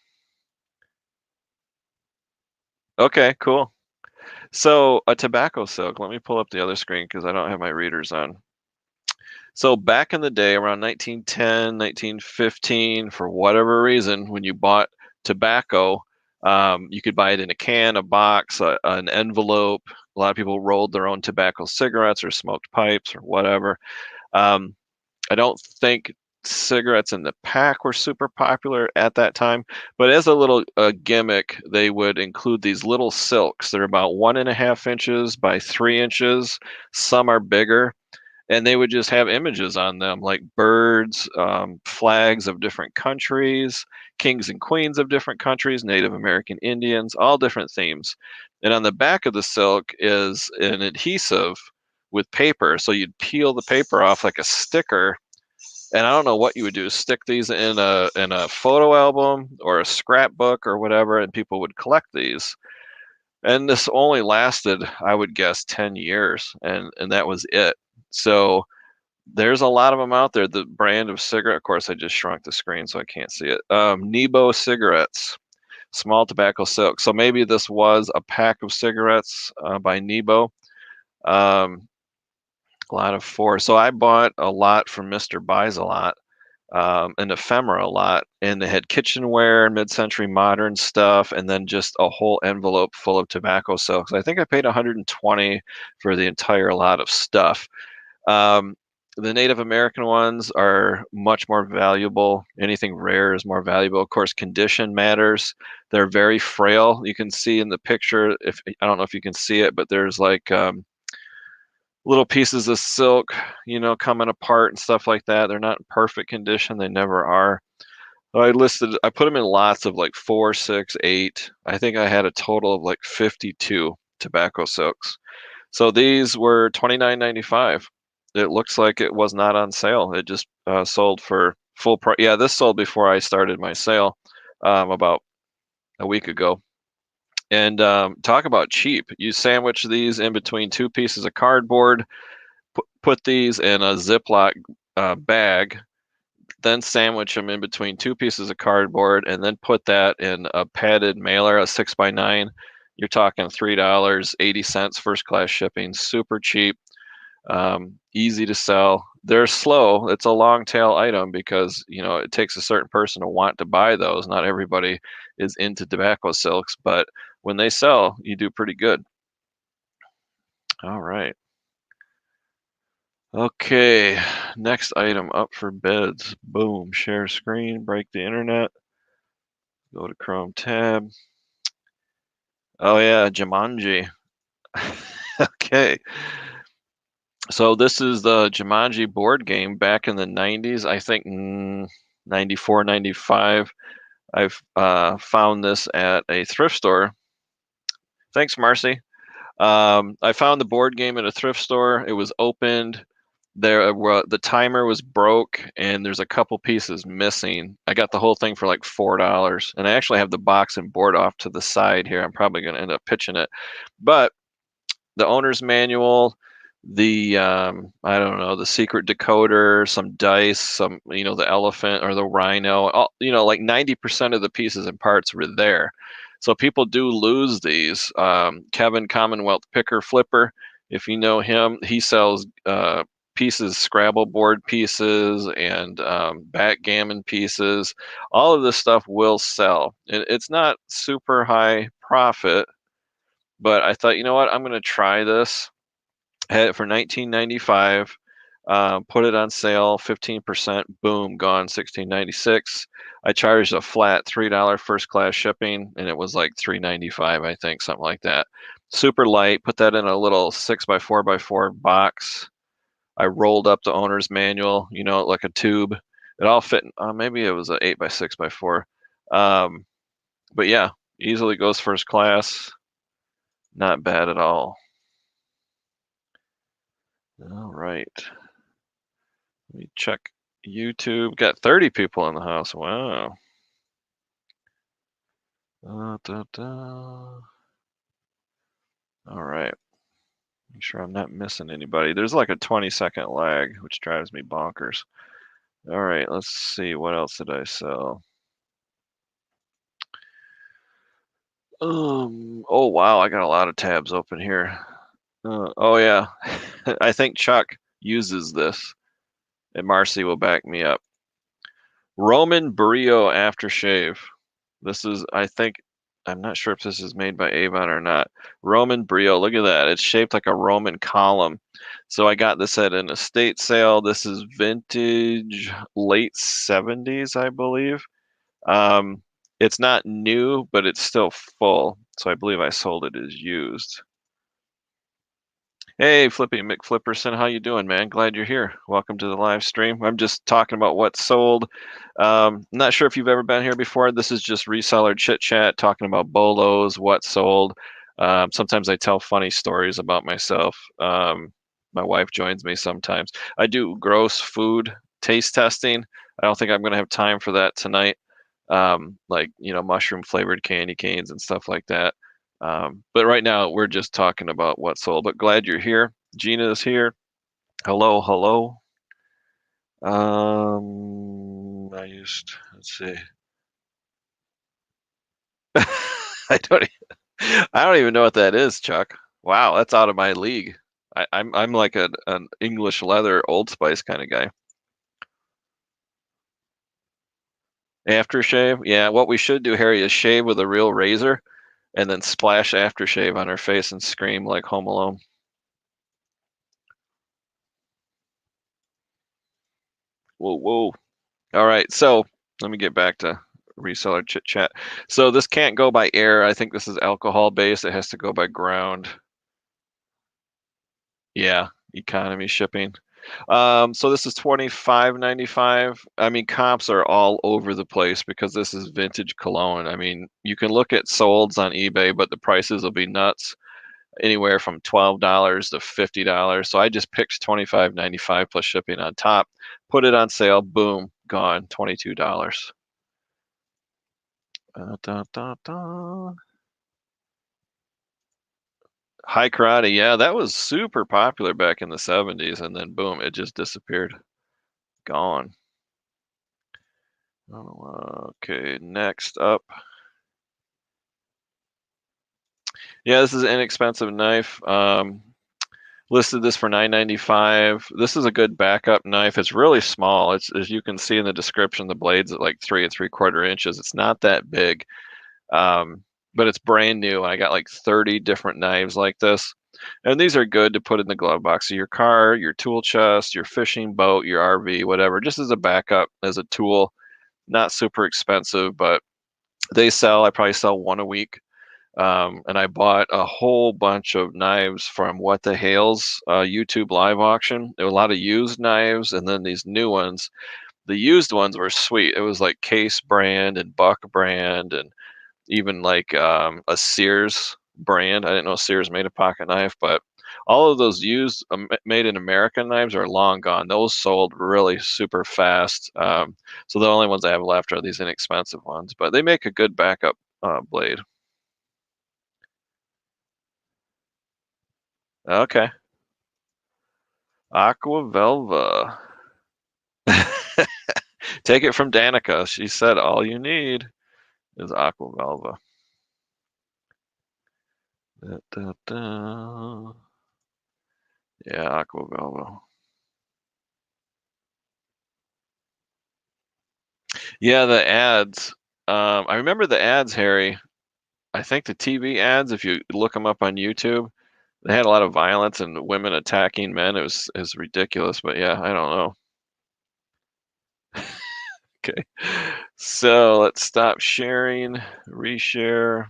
A: Okay, cool. So a tobacco silk. Let me pull up the other screen because I don't have my readers on. So back in the day, around 1910, 1915, for whatever reason, when you bought tobacco, you could buy it in a can, a box, an envelope. A lot of people rolled their own tobacco cigarettes or smoked pipes or whatever. Um, I don't think cigarettes in the pack were super popular at that time, but as a little gimmick, they would include these little silks. They're about 1.5 inches by 3 inches. Some are bigger, and they would just have images on them like birds, flags of different countries, kings and queens of different countries, Native American Indians, all different themes. And on the back of the silk is an adhesive with paper. So you'd peel the paper off like a sticker, and I don't know what you would do, stick these in a photo album or a scrapbook or whatever, and people would collect these. And this only lasted, I would guess, 10 years, and that was it. So there's a lot of them out there. The brand of cigarette, of course, I just shrunk the screen so I can't see it. Nebo cigarettes, small tobacco silk. So maybe this was a pack of cigarettes by Nebo. A lot of 4. So I bought a lot from Mr. Buys a Lot, and Ephemera a lot, and they had kitchenware, mid-century modern stuff, and then just a whole envelope full of tobacco silks. I think I paid 120 for the entire lot of stuff. Um, the Native American ones are much more valuable. Anything rare is more valuable. Of course, condition matters. They're very frail. You can see in the picture, if I don't know if you can see it, but there's like little pieces of silk, coming apart and stuff like that. They're not in perfect condition. They never are. I put them in lots of like 4, 6, 8. I think I had a total of like 52 tobacco silks. So these were $29.95. It looks like it was not on sale. It just sold for full price. Yeah, this sold before I started my sale about a week ago. And talk about cheap. You sandwich these in between 2 pieces of cardboard, put these in a Ziploc bag, then sandwich them in between 2 pieces of cardboard, and then put that in a padded mailer, a 6x9. You're talking $3.80 first class shipping, super cheap, easy to sell. they're slow. It's a long tail item because, it takes a certain person to want to buy those. Not everybody is into tobacco silks, but when they sell, you do pretty good. All right. Okay, next item up for bids. Boom, share screen, break the internet, go to Chrome tab. Oh yeah, Jumanji. Okay. So this is the Jumanji board game back in the 90s, I think 94, 95. I've found this at a thrift store. Thanks, Marcy. I found the board game at a thrift store. It was opened. The timer was broke, and there's a couple pieces missing. I got the whole thing for like $4, and I actually have the box and board off to the side here. I'm probably going to end up pitching it, but the owner's manual, the I don't know, the secret decoder, some dice, some the elephant or the rhino, all, like 90% of the pieces and parts were there. So people do lose these. Kevin Commonwealth Picker Flipper, if you know him, he sells pieces, Scrabble board pieces and backgammon pieces. All of this stuff will sell. It's not super high profit, but I thought, you know what, I'm going to try this. Had it for 19.95. Put it on sale, 15%. Boom, gone, 16.96. I charged a flat $3 first class shipping, and it was like 3.95, I think, something like that. Super light. Put that in a little 6x4x4 box. I rolled up the owner's manual, like a tube. It all fit. Maybe it was an 8x6x4. But yeah, easily goes first class. Not bad at all. All right. Let me check YouTube. Got 30 people in the house. Wow. Da, da. All right. Make sure I'm not missing anybody. There's like a 20-second lag, which drives me bonkers. All right, let's see. What else did I sell? Oh wow, I got a lot of tabs open here. Oh yeah, I think Chuck uses this, and Marcy will back me up. Roman Brio aftershave. This is, I think, I'm not sure if this is made by Avon or not. Roman Brio, look at that. It's shaped like a Roman column. So I got this at an estate sale. This is vintage, late 70s, I believe. It's not new, but it's still full. So I believe I sold it as used. Hey, Flippy McFlipperson, how you doing, man? Glad you're here. Welcome to the live stream. I'm just talking about what sold. Not sure if you've ever been here before. This is just reseller chit chat, talking about bolos, what sold. Sometimes I tell funny stories about myself. My wife joins me sometimes. I do gross food taste testing. I don't think I'm going to have time for that tonight. Like, mushroom flavored candy canes and stuff like that. But right now we're just talking about what sold. But glad you're here. Gina is here. Hello, hello. Let's see. I don't even know what that is, Chuck. Wow, that's out of my league. I'm like an English leather Old Spice kind of guy. Aftershave, yeah. What we should do, Harry, is shave with a real razor, and then splash aftershave on her face and scream like Home Alone. Whoa, whoa. All right, so let me get back to reseller chit chat. So this can't go by air. I think this is alcohol based. It has to go by ground. Yeah, economy shipping. So this is $25.95. I mean, comps are all over the place because this is vintage cologne. I mean, you can look at solds on eBay, but the prices will be nuts, anywhere from $12 to $50. So I just picked $25.95 plus shipping on top, put it on sale, boom, gone, $22. Da, da, da. High karate, yeah, that was super popular back in the 70s, and then boom, it just disappeared. Gone. Okay, next up. Yeah, this is an inexpensive knife. Listed this for $9.95. This is a good backup knife. It's really small. It's, as you can see in the description, the blade's at like 3 3/4 inches. It's not that big, um, but it's brand new. I got like 30 different knives like this, and these are good to put in the glove box of your car, your tool chest, your fishing boat, your RV, whatever, just as a backup, as a tool. Not super expensive, but they sell. I probably sell one a week. And I bought a whole bunch of knives from What the Hales YouTube live auction. There were a lot of used knives, and then these new ones. The used ones were sweet. It was like Case brand and Buck brand, and even like a Sears brand. I didn't know Sears made a pocket knife, but all of those used made in America knives are long gone. Those sold really super fast. So the only ones I have left are these inexpensive ones, but they make a good backup blade. Okay. Aqua Velva. Take it from Danica. She said all you need is Aqua Velva. Da, da, da. Yeah, Aqua Velva. Yeah, the ads. I remember the ads, Harry. I think the TV ads, if you look them up on YouTube, they had a lot of violence and women attacking men. It was ridiculous, but yeah, I don't know. Okay. So let's stop sharing, reshare.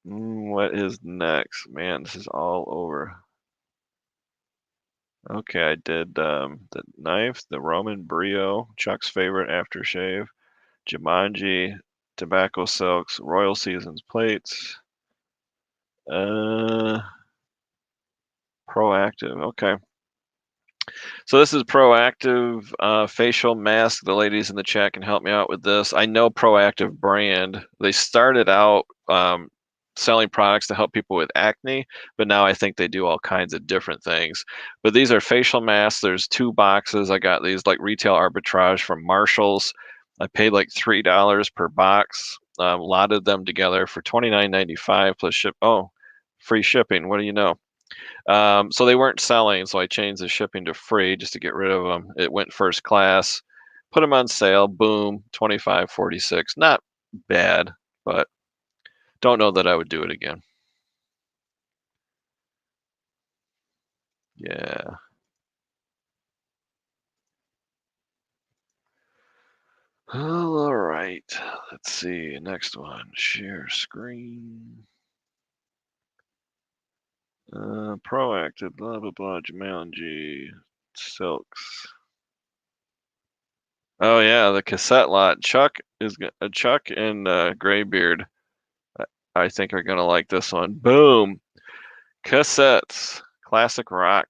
A: What is next? Man, this is all over. Okay, I did the knife, the Roman Brio, Chuck's favorite aftershave, Jumanji, Tobacco Silks, Royal Seasons plates, uh, Proactive. Okay. So this is Proactive facial mask. The ladies in the chat can help me out with this. I know Proactive brand. They started out selling products to help people with acne, but now I think they do all kinds of different things. But these are facial masks. There's 2 boxes. I got these like retail arbitrage from Marshalls. I paid like $3 per box. A lot of them together for $29.95 plus ship. Oh, free shipping. What do you know? So they weren't selling, so I changed the shipping to free just to get rid of them. It went first class, put them on sale, boom, 25.46. Not bad, but don't know that I would do it again. Yeah. All right. Let's see. Next one. Share screen. Proactive. Blah blah blah. Jumanji. Silks. Oh yeah, the cassette lot. Chuck and Graybeard. I think are gonna like this one. Boom. Cassettes, classic rock.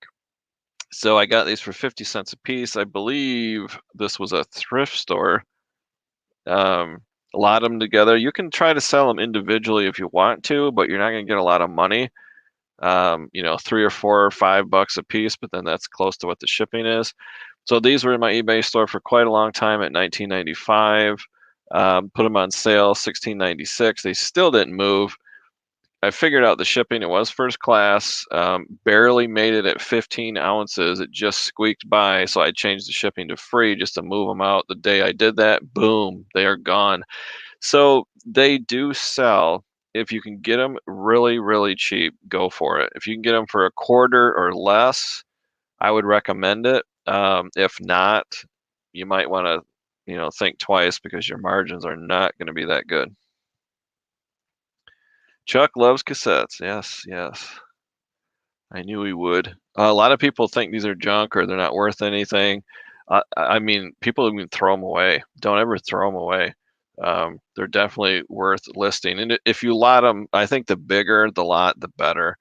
A: So I got these for 50 cents a piece. I believe this was a thrift store. A lot of them together. You can try to sell them individually if you want to, but you're not going to get a lot of money. 3 or 4 or 5 bucks a piece, but then that's close to what the shipping is. So these were in my eBay store for quite a long time at 19.95. Put them on sale 16.96. They still didn't move. I figured out the shipping. It was first class. Barely made it at 15 ounces. It just squeaked by. So I changed the shipping to free just to move them out. The day I did that, boom, they are gone. So they do sell. If you can get them really, really cheap, go for it. If you can get them for a quarter or less, I would recommend it. If not, you might want to, think twice because your margins are not going to be that good. Chuck loves cassettes. Yes, yes. I knew he would. A lot of people think these are junk or they're not worth anything. I mean, people even throw them away. Don't ever throw them away. They're definitely worth listing. And if you lot them, I think the bigger the lot, the better.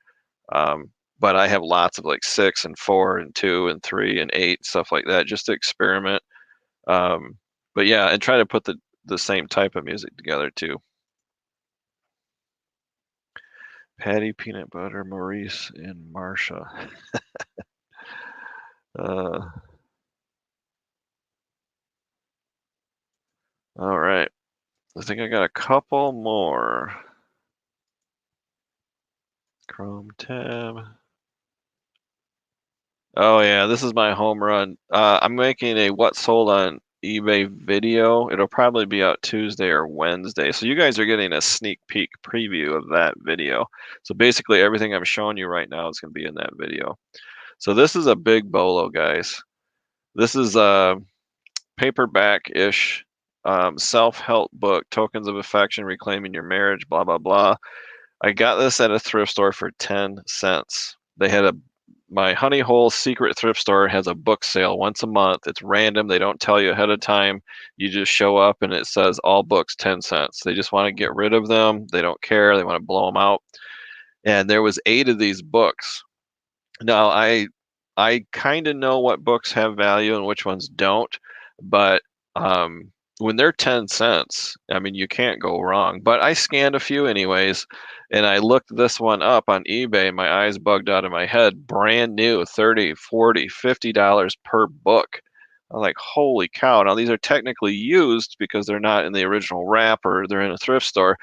A: But I have lots of like 6 and 4 and 2 and 3 and 8 stuff like that, just to experiment. But yeah, and try to put the same type of music together too. Patty, Peanut Butter, Maurice, and Marsha. Uh, all right. I think I got a couple more. Chrome tab. Oh yeah, this is my home run. I'm making a what sold on eBay video. It'll probably be out Tuesday or Wednesday. So you guys are getting a sneak peek preview of that video. So basically everything I'm showing you right now is going to be in that video. So this is a big bolo, guys. This is a paperback-ish self-help book, Tokens of Affection, Reclaiming Your Marriage, blah, blah, blah. I got this at a thrift store for 10 cents. They had my Honey Hole secret thrift store has a book sale once a month. It's random. They don't tell you ahead of time. You just show up and it says all books 10 cents. They just want to get rid of them. They don't care. They want to blow them out. And there was 8 of these books. Now, I kind of know what books have value and which ones don't, but when they're 10 cents, I mean, you can't go wrong. But I scanned a few anyways, and I looked this one up on eBay. My eyes bugged out of my head. Brand new, 30, 40, $50 per book. I'm like, holy cow. Now, these are technically used because they're not in the original wrap or they're in a thrift store.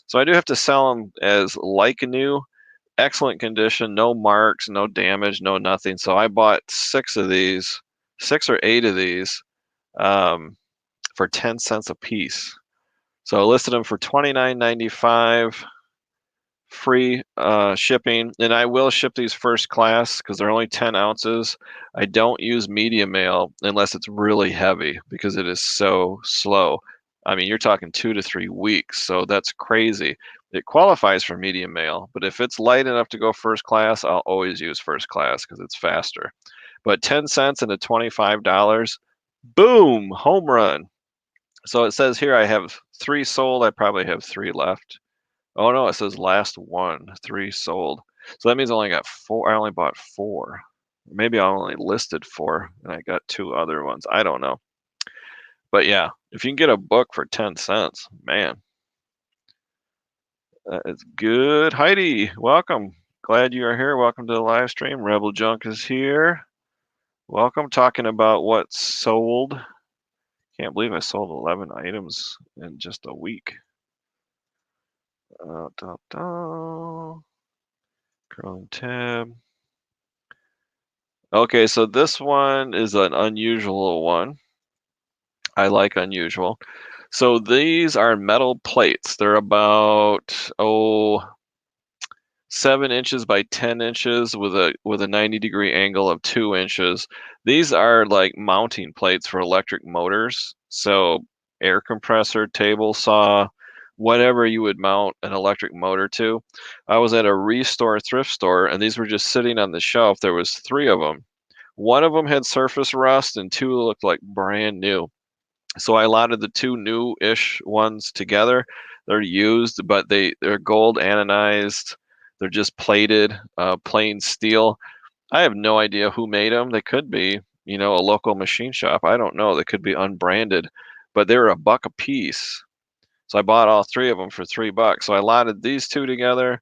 A: So I do have to sell them as like new, excellent condition, no marks, no damage, no nothing. So I bought 6 of these, 6 or 8 of these, for 10 cents a piece. So I listed them for $29.95, free shipping, and I will ship these first class because they're only 10 ounces. I don't use medium mail unless it's really heavy because it is so slow. I mean, you're talking 2 to 3 weeks, so that's crazy. It qualifies for medium mail, but if it's light enough to go first class, I'll always use first class because it's faster. But 10 cents into $25, boom, home run. So it says here I have 3 sold. I probably have 3 left. Oh no, it says last one, 3 sold. So that means I only got 4. I only bought 4. Maybe I only listed 4 and I got 2 other ones. I don't know. But yeah, if you can get a book for 10 cents, man, that is good. Heidi, welcome. Glad you are here. Welcome to the live stream. Rebel Junk is here. Welcome. Talking about what sold. Can't believe I sold 11 items in just a week. Curling tab. Okay, so this one is an unusual one. I like unusual. So these are metal plates. They're about 7 inches by 10 inches with a 90-degree angle of 2 inches. These are like mounting plates for electric motors. So air compressor, table saw, whatever you would mount an electric motor to. I was at a restore thrift store and these were just sitting on the shelf. There was 3 of them. One of them had surface rust and 2 looked like brand new. So I allotted the 2 new-ish ones together. They're used, but they're gold anodized. They're just plated, plain steel. I have no idea who made them. They could be, a local machine shop. I don't know. They could be unbranded, but they were $1 a piece. So I bought all 3 of them for $3. So I allotted these 2 together,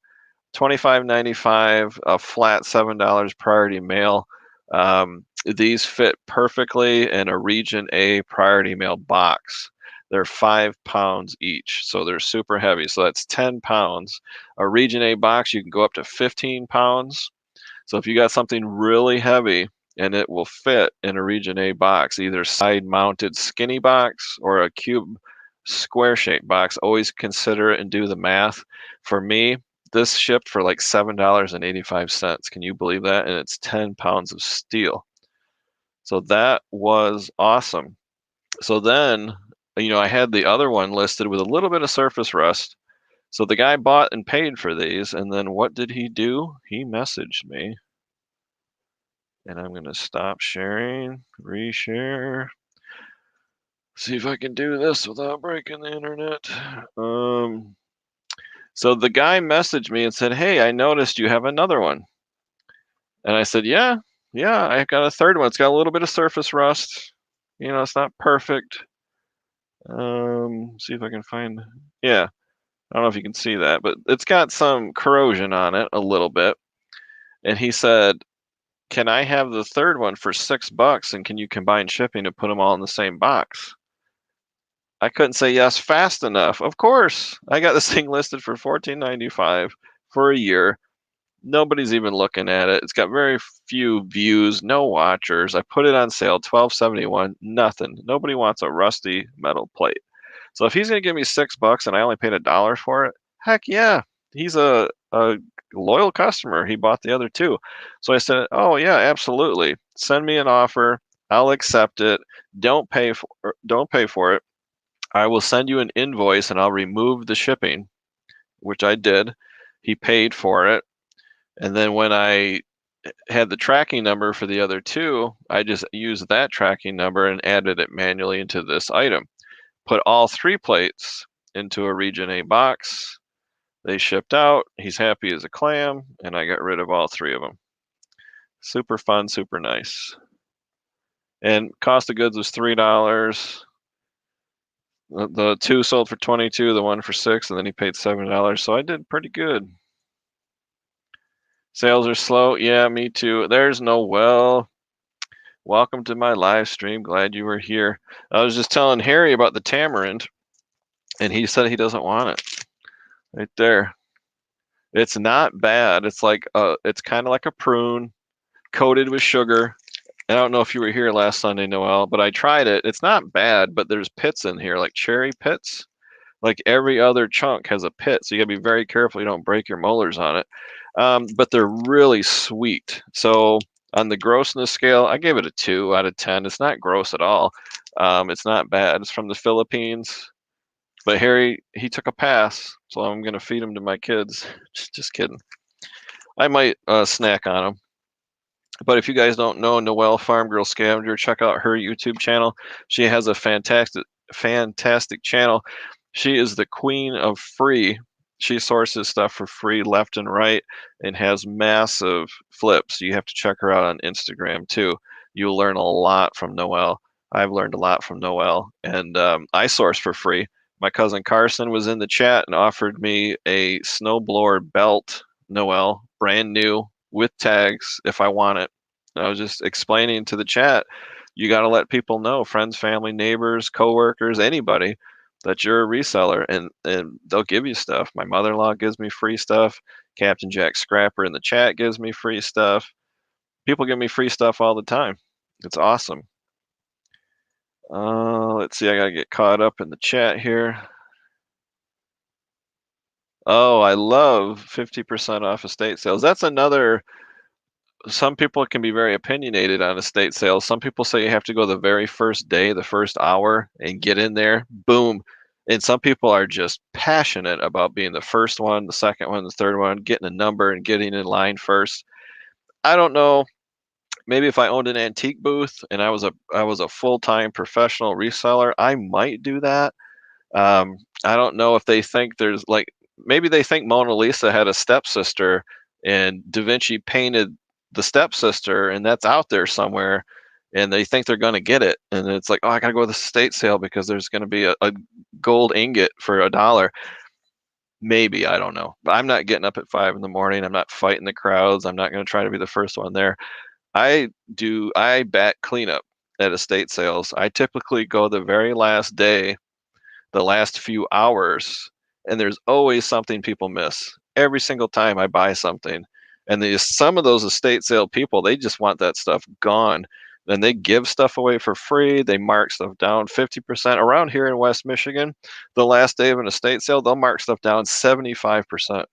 A: $25.95, a flat $7 priority mail. These fit perfectly in a Region A priority mail box. They're 5 pounds each, so they're super heavy. So that's 10 pounds. A Region A box, you can go up to 15 pounds. So if you got something really heavy and it will fit in a Region A box, either side mounted skinny box or a cube square shaped box, always consider it and do the math. For me, this shipped for like $7.85. Can you believe that? And it's 10 pounds of steel. So that was awesome. So then, I had the other one listed with a little bit of surface rust. So the guy bought and paid for these. And then what did he do? He messaged me. And I'm going to stop sharing, reshare. See if I can do this without breaking the internet. So the guy messaged me and said, "Hey, I noticed you have another one." And I said, "Yeah, I got a third one. It's got a little bit of surface rust. It's not perfect. See if I can find, yeah, I don't know if you can see that, but it's got some corrosion on it a little bit." And he said, "Can I have the third one for $6 and can you combine shipping to put them all in the same box?" I couldn't say yes fast enough. Of course. I got this thing listed for $14.95 for a year. Nobody's even looking at it. It's got very few views, no watchers. I put it on sale, 12.71, nothing. Nobody wants a rusty metal plate. So if he's gonna give me $6 and I only paid $1 for it, heck yeah. He's a loyal customer. He bought the other two. So I said, "Oh yeah, absolutely. Send me an offer. I'll accept it. Don't pay for it. I will send you an invoice and I'll remove the shipping," which I did. He paid for it. And then when I had the tracking number for the other two, I just used that tracking number and added it manually into this item. Put all 3 plates into a Region A box. They shipped out. He's happy as a clam, and I got rid of all 3 of them. Super fun, super nice. And cost of goods was $3. The 2 sold for 22, the one for 6, and then he paid $7. So I did pretty good. Sales are slow. Yeah, me too. There's Noel. Welcome to my live stream. Glad you were here. I was just telling Harry about the tamarind, and he said he doesn't want it. Right there. It's not bad. It's kind of like a prune coated with sugar. I don't know if you were here last Sunday, Noel, but I tried it. It's not bad, but there's pits in here, like cherry pits. Like every other chunk has a pit, so you gotta be very careful you don't break your molars on it. But they're really sweet. So on the grossness scale, I gave it a 2 out of 10. It's not gross at all. It's not bad. It's from the Philippines. But Harry, he took a pass, so I'm gonna feed him to my kids. Just kidding. I might snack on them. But if you guys don't know Noelle Farm Girl Scavenger, check out her YouTube channel. She has a fantastic channel. She is the queen of free. She sources stuff for free left and right and has massive flips. You have to check her out on Instagram too. You'll learn a lot from Noelle. I've learned a lot from Noelle, and I source for free. My cousin Carson was in the chat and offered me a snowblower belt, Noelle, brand new with tags if I want it. I was just explaining to the chat, you got to let people know, friends, family, neighbors, coworkers, anybody, that you're a reseller, and they'll give you stuff. My mother-in-law gives me free stuff. Captain Jack Scrapper in the chat gives me free stuff. People give me free stuff all the time. It's awesome. Let's see. I got to get caught up in the chat here. Oh, I love 50% off estate sales. That's another. Some people can be very opinionated on estate sales. Some people say you have to go the very first day, the first hour, and get in there, boom. And some people are just passionate about being the first one, the second one, the third one, getting a number and getting in line first. I don't know. Maybe if I owned an antique booth and I was a full-time professional reseller, I might do that. I don't know if they think there's like, maybe they think Mona Lisa had a stepsister and Da Vinci painted the stepsister and that's out there somewhere and they think they're going to get it. And it's like, oh, I got to go to the estate sale because there's going to be a gold ingot for $1. Maybe, I don't know. But I'm not getting up at 5 in the morning. I'm not fighting the crowds. I'm not going to try to be the first one there. I bat cleanup at estate sales. I typically go the very last day, the last few hours, and there's always something people miss every single time I buy something. And some of those estate sale people, they just want that stuff gone. Then they give stuff away for free. They mark stuff down 50%. Around here in West Michigan, the last day of an estate sale, they'll mark stuff down 75%.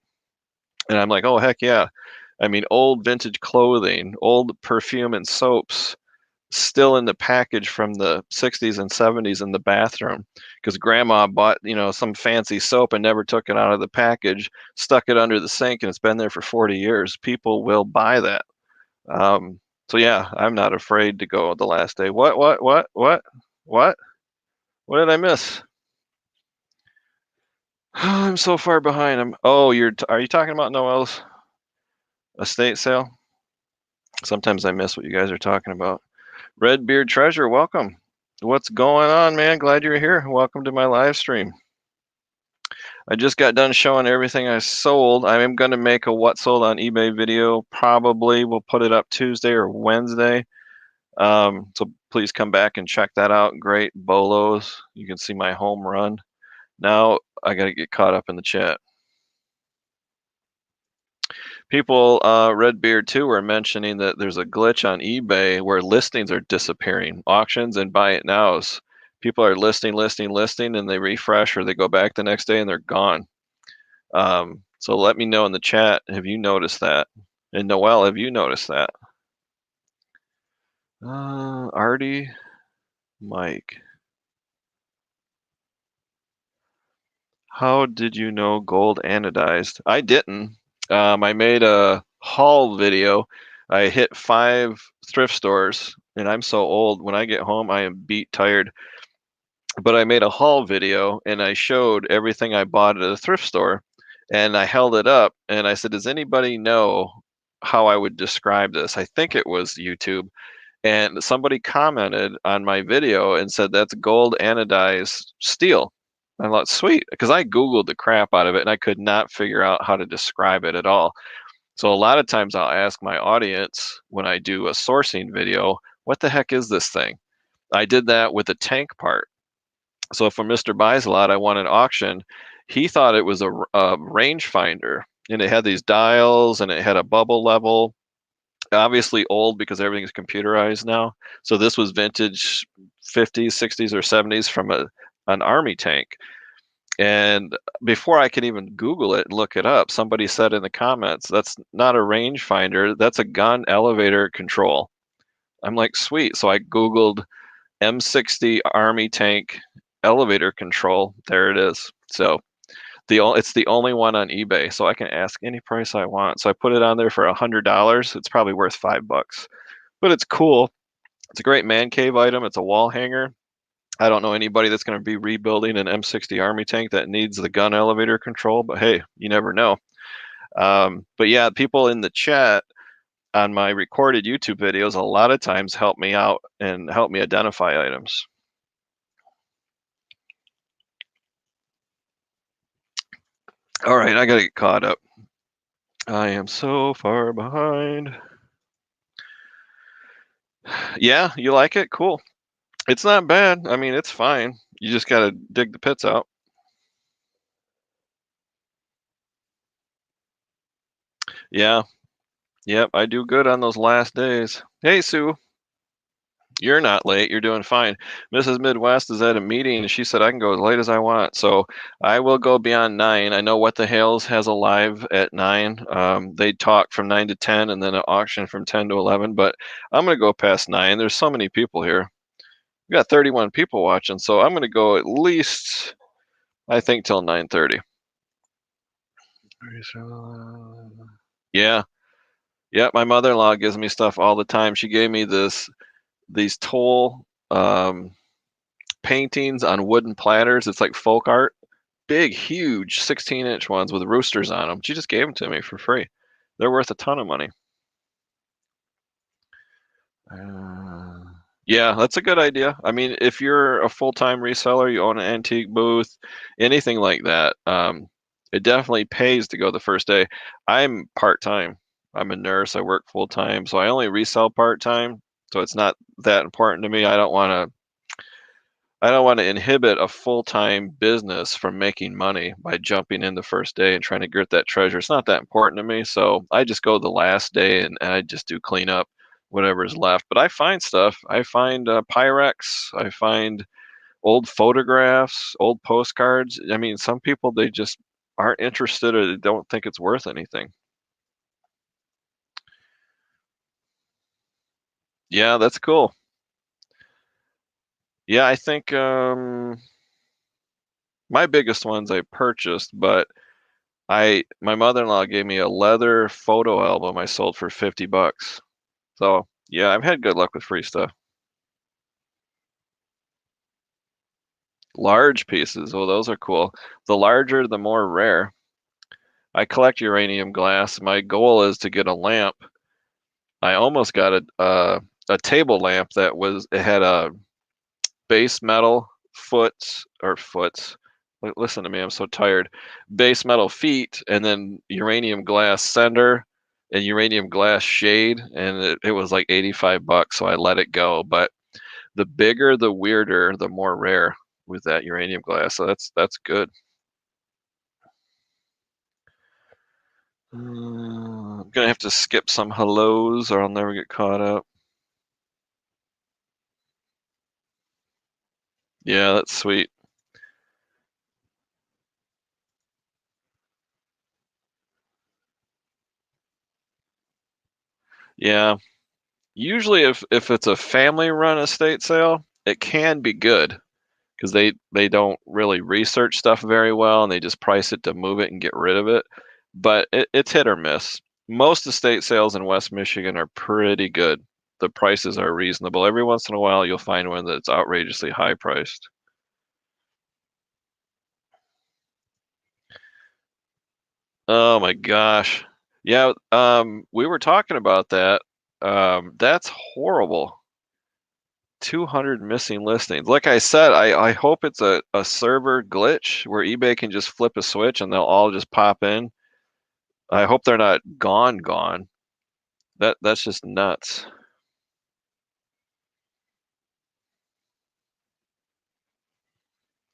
A: And I'm like, oh, heck yeah. I mean, old vintage clothing, old perfume and soaps, still in the package from the 60s and 70s in the bathroom because grandma bought, some fancy soap and never took it out of the package, stuck it under the sink, and it's been there for 40 years. People will buy that. So yeah, I'm not afraid to go the last day. What did I miss? I'm so far behind. Are you talking about Noel's estate sale? Sometimes I miss what you guys are talking about. Redbeard Treasure, welcome. What's going on, man? Glad you're here. Welcome to my live stream. I just got done showing everything I sold. I am going to make a what sold on eBay video. Probably we'll put it up Tuesday or Wednesday. So please come back and check that out. Great bolos. You can see my home run. Now I got to get caught up in the chat. People, Redbeard too, were mentioning that there's a glitch on eBay where listings are disappearing. Auctions and buy it nows. People are listing, and they refresh or they go back the next day and they're gone. So let me know in the chat, have you noticed that? And Noel, have you noticed that? Artie, Mike. How did you know gold anodized? I didn't. I made a haul video. I hit 5 thrift stores, and I'm so old. When I get home, I am beat tired. But I made a haul video, and I showed everything I bought at a thrift store, and I held it up, and I said, "Does anybody know how I would describe this?" I think it was YouTube, and somebody commented on my video and said, "That's gold anodized steel." I thought, sweet, because I Googled the crap out of it and I could not figure out how to describe it at all. So a lot of times I'll ask my audience when I do a sourcing video, what the heck is this thing? I did that with the tank part. So for Mr. Buys a Lot, I won an auction. He thought it was a rangefinder, and it had these dials and it had a bubble level, obviously old because everything's computerized now. So this was vintage 50s, 60s, or 70s from an army tank. And before I could even Google it and look it up, somebody said in the comments, "That's not a rangefinder, that's a gun elevator control." I'm like, sweet. So I Googled M60 Army tank elevator control. There it is. So it's the only one on eBay, so I can ask any price I want. So I put it on there for $100. It's probably worth $5, but it's cool. It's a great man cave item. It's a wall hanger. I don't know anybody that's going to be rebuilding an M60 Army tank that needs the gun elevator control, but hey, you never know. But yeah, people in the chat on my recorded YouTube videos a lot of times help me out and help me identify items. All right, I got to get caught up. I am so far behind. Yeah, you like it? Cool. It's not bad. I mean, it's fine. You just got to dig the pits out. Yeah. Yep, I do good on those last days. Hey, Sue. You're not late. You're doing fine. Mrs. Midwest is at a meeting and she said I can go as late as I want. So I will go beyond 9. I know What the Hales has a live at 9. They talk from 9 to 10 and then an auction from 10 to 11. But I'm going to go past 9. There's so many people here. We got 31 people watching. So I'm going to go at least, I think, till 9:30. Yeah. Yeah. My mother-in-law gives me stuff all the time. She gave me these toll paintings on wooden platters. It's like folk art, big, huge 16-inch ones with roosters on them. She just gave them to me for free. They're worth a ton of money. Yeah, that's a good idea. I mean, if you're a full-time reseller, you own an antique booth, anything like that, it definitely pays to go the first day. I'm part-time. I'm a nurse. I work full-time, so I only resell part-time. So it's not that important to me. I don't want to inhibit a full-time business from making money by jumping in the first day and trying to get that treasure. It's not that important to me. So I just go the last day and I just do clean up whatever's left. But I find stuff. I find Pyrex. I find old photographs, old postcards. I mean, some people, they just aren't interested or they don't think it's worth anything. Yeah, that's cool. Yeah, I think my biggest ones I purchased, but my mother-in-law gave me a leather photo album I sold for $50. So yeah, I've had good luck with free stuff. Large pieces, oh, those are cool. The larger, the more rare. I collect uranium glass. My goal is to get a lamp. I almost got a table lamp it had a base metal foots. Listen to me, I'm so tired. Base metal feet and then uranium glass center and uranium glass shade, and it was like $85, so I let it go. But the bigger, the weirder, the more rare with that uranium glass. So that's good. I'm gonna have to skip some hellos or I'll never get caught up. Yeah, that's sweet. Yeah. Usually if it's a family run estate sale, it can be good because they don't really research stuff very well and they just price it to move it and get rid of it. But it's hit or miss. Most estate sales in West Michigan are pretty good. The prices are reasonable. Every once in a while, you'll find one that's outrageously high priced. Oh my gosh. Yeah, we were talking about that. That's horrible. 200 missing listings. Like I said, I hope it's a server glitch where eBay can just flip a switch and they'll all just pop in. I hope they're not gone. That's just nuts.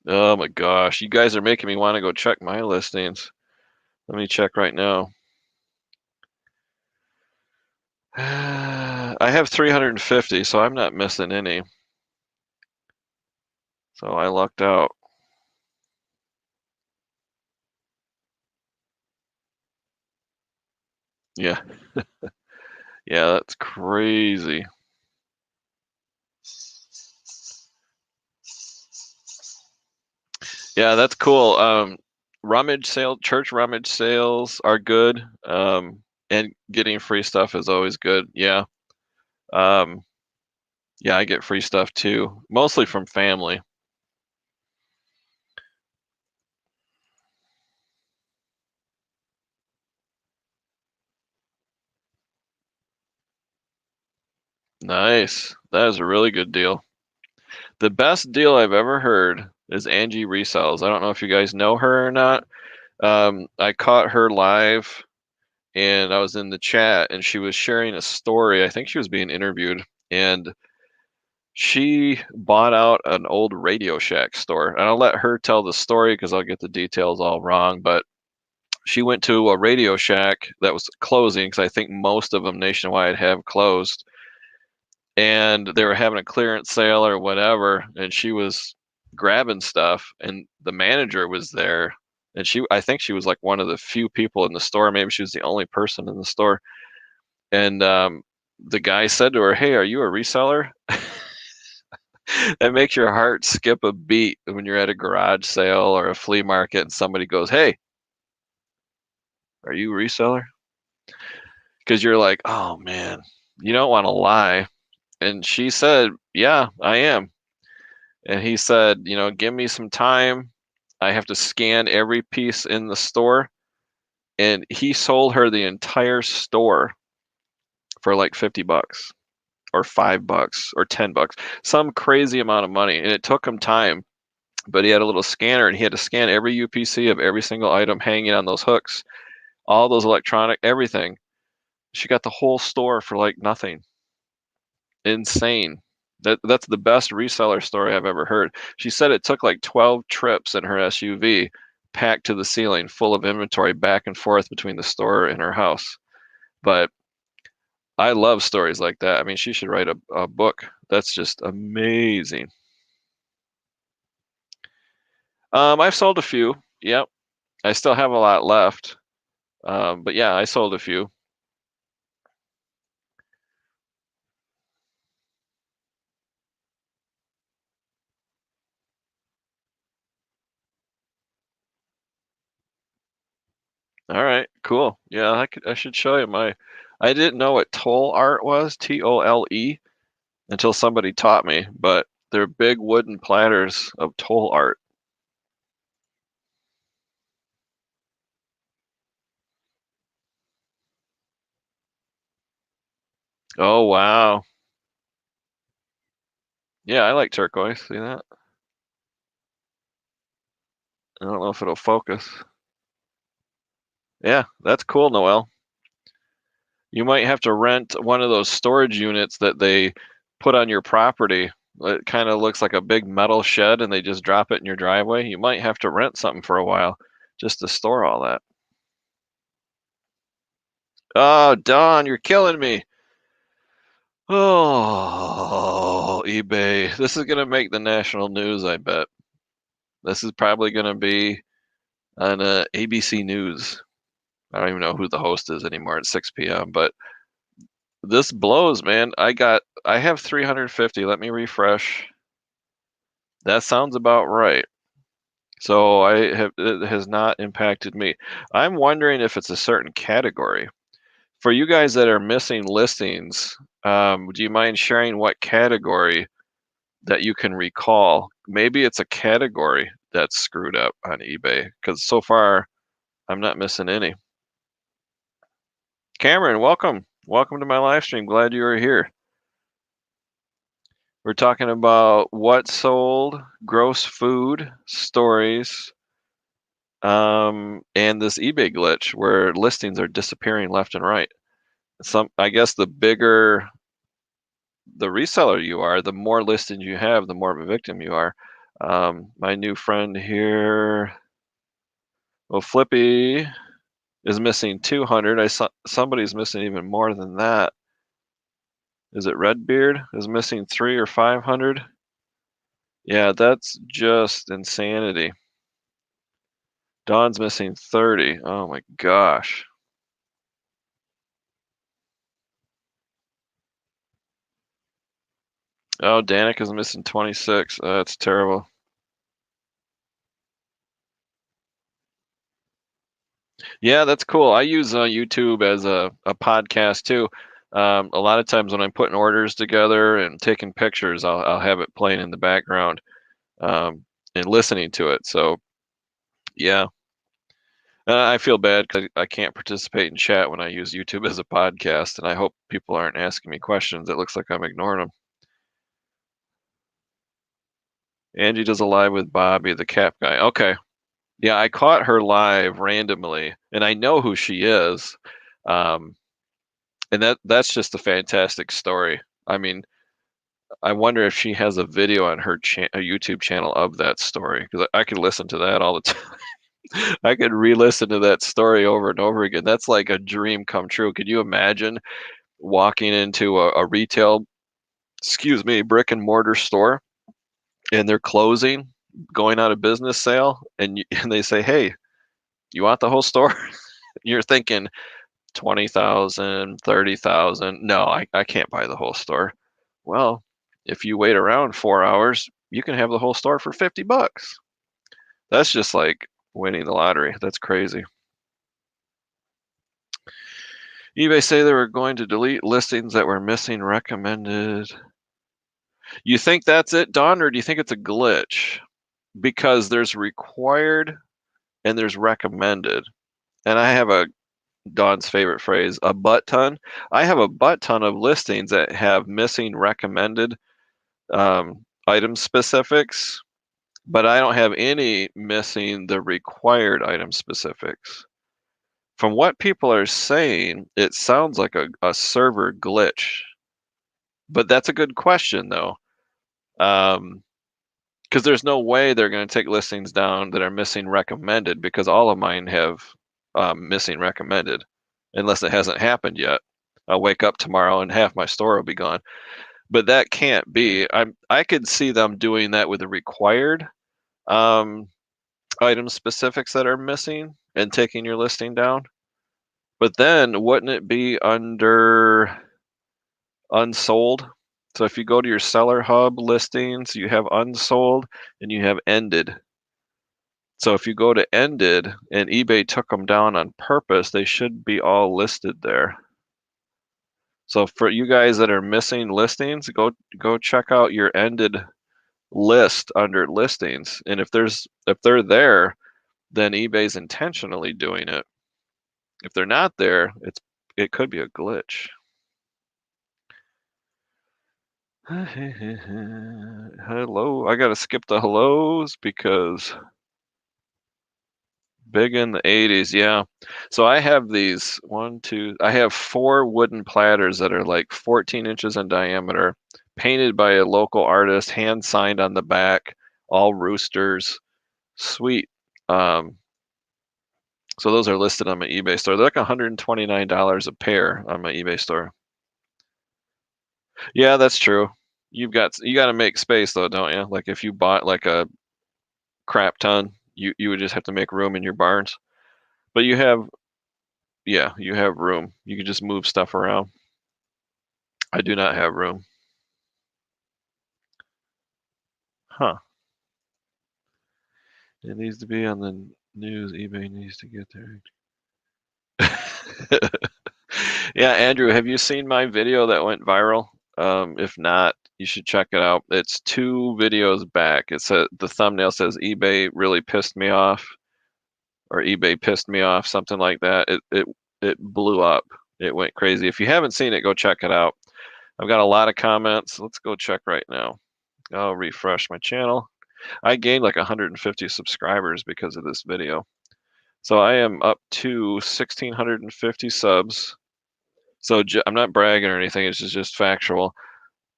A: Oh my gosh, you guys are making me want to go check my listings. Let me check right now. I have 350, so I'm not missing any. So I lucked out. Yeah, yeah, that's crazy. Yeah, that's cool. Church rummage sales are good. And getting free stuff is always good. Yeah. Um, yeah, I get free stuff too, mostly from family. Nice. That is a really good deal. The best deal I've ever heard is Angie Resells. I don't know if you guys know her or not. I caught her live and I was in the chat and she was sharing a story. I think she was being interviewed and she bought out an old Radio Shack store. And I'll let her tell the story because I'll get the details all wrong. But she went to a Radio Shack that was closing because I think most of them nationwide have closed. And they were having a clearance sale or whatever. And she was grabbing stuff and the manager was there. And I think she was like one of the few people in the store. Maybe she was the only person in the store. And the guy said to her, "Hey, are you a reseller?" That makes your heart skip a beat when you're at a garage sale or a flea market and somebody goes, "Hey, are you a reseller?" Because you're like, "Oh man, you don't want to lie." And she said, "Yeah, I am." And he said, "Give me some time. I have to scan every piece in the store." And he sold her the entire store for like 50 bucks or 5 bucks or 10 bucks, some crazy amount of money. And it took him time, but he had a little scanner and he had to scan every UPC of every single item hanging on those hooks, all those electronic, everything. She got the whole store for like nothing. Insane. That's the best reseller story I've ever heard. She said it took like 12 trips in her SUV, packed to the ceiling, full of inventory back and forth between the store and her house. But I love stories like that. I mean, she should write a book. That's just amazing. I've sold a few. Yep. I still have a lot left. But yeah, I sold a few. All right, cool. Yeah, I should show you my. I didn't know what toll art was, TOLE, until somebody taught me, but they're big wooden platters of toll art. Oh wow. Yeah, I like turquoise. See that? I don't know if it'll focus. Yeah, that's cool, Noel. You might have to rent one of those storage units that they put on your property. It kind of looks like a big metal shed and they just drop it in your driveway. You might have to rent something for a while just to store all that. Oh, Don, you're killing me. Oh, eBay. This is gonna make the national news, I bet. This is probably gonna be on ABC News. I don't even know who the host is anymore at 6 p.m. But this blows, man. I have 350. Let me refresh. That sounds about right. So it has not impacted me. I'm wondering if it's a certain category. For you guys that are missing listings, do you mind sharing what category that you can recall? Maybe it's a category that's screwed up on eBay because so far I'm not missing any. Cameron, welcome. Welcome to my live stream. Glad you are here. We're talking about what sold, gross food, stories, and this eBay glitch where listings are disappearing left and right. I guess the bigger the reseller you are, the more listings you have, the more of a victim you are. My new friend here, well, Flippy is missing 200. I saw somebody's missing even more than that. Is it Redbeard is missing 3 or 500? Yeah, that's just insanity. Don's missing 30. Oh my gosh. Oh, Danik is missing 26. That's terrible. Yeah, that's cool. I use YouTube as a podcast too. A lot of times when I'm putting orders together and taking pictures, I'll have it playing in the background um, and listening to it. So yeah, I feel bad because I can't participate in chat when I use YouTube as a podcast, and I hope people aren't asking me questions. It looks like I'm ignoring them. Angie does a live with Bobby, the cap guy. Okay. Yeah, I caught her live randomly, and I know who she is. Um, and that's just a fantastic story. I mean, I wonder if she has a video on her a YouTube channel of that story because I could listen to that all the time. I could re-listen to that story over and over again. That's like a dream come true. Could you imagine walking into a retail, excuse me, brick and mortar store and they're closing, going out of business sale, and and they say, "Hey, you want the whole store?" You're thinking 20,000, 30,000. No, I can't buy the whole store. Well, if you wait around 4 hours, you can have the whole store for 50 bucks. That's just like winning the lottery. That's crazy. eBay say they were going to delete listings that were missing recommended. You think that's it, Don, or do you think it's a glitch? Because there's required and there's recommended. And I have Don's favorite phrase, a butt ton. I have a butt ton of listings that have missing recommended item specifics, but I don't have any missing the required item specifics. From what people are saying, it sounds like a server glitch, but that's a good question though. Because there's no way they're going to take listings down that are missing recommended because all of mine have missing recommended, unless it hasn't happened yet. I'll wake up tomorrow and half my store will be gone. But that can't be. I could see them doing that with the required um, item specifics that are missing and taking your listing down. But then wouldn't it be under unsold? So if you go to your seller hub listings, you have unsold and you have ended. So if you go to ended and eBay took them down on purpose, they should be all listed there. So for you guys that are missing listings, go check out your ended list under listings. And if they're there, then eBay's intentionally doing it. If they're not there, it could be a glitch. Hello, I gotta skip the hellos because big in the 80s, yeah. So I have these I have 4 wooden platters that are like 14 inches in diameter, painted by a local artist, hand signed on the back, all roosters. Sweet. Um, So those are listed on my eBay store. They're like $129 a pair on my eBay store. Yeah, that's true. You got to make space though, don't you? Like if you bought like a crap ton, you would just have to make room in your barns. But you have yeah, you have room. You can just move stuff around. I do not have room. Huh. It needs to be on the news. eBay needs to get there. Yeah, Andrew, have you seen my video that went viral? If not, you should check it out. It's 2 videos back. It said the thumbnail says eBay really pissed me off, or eBay pissed me off, something like that. It blew up. It went crazy. If you haven't seen it, go check it out. I've got a lot of comments. Let's go check right now. I'll refresh my channel. I gained like 150 subscribers because of this video. So I am up to 1,650 subs. So I'm not bragging or anything. It's just factual.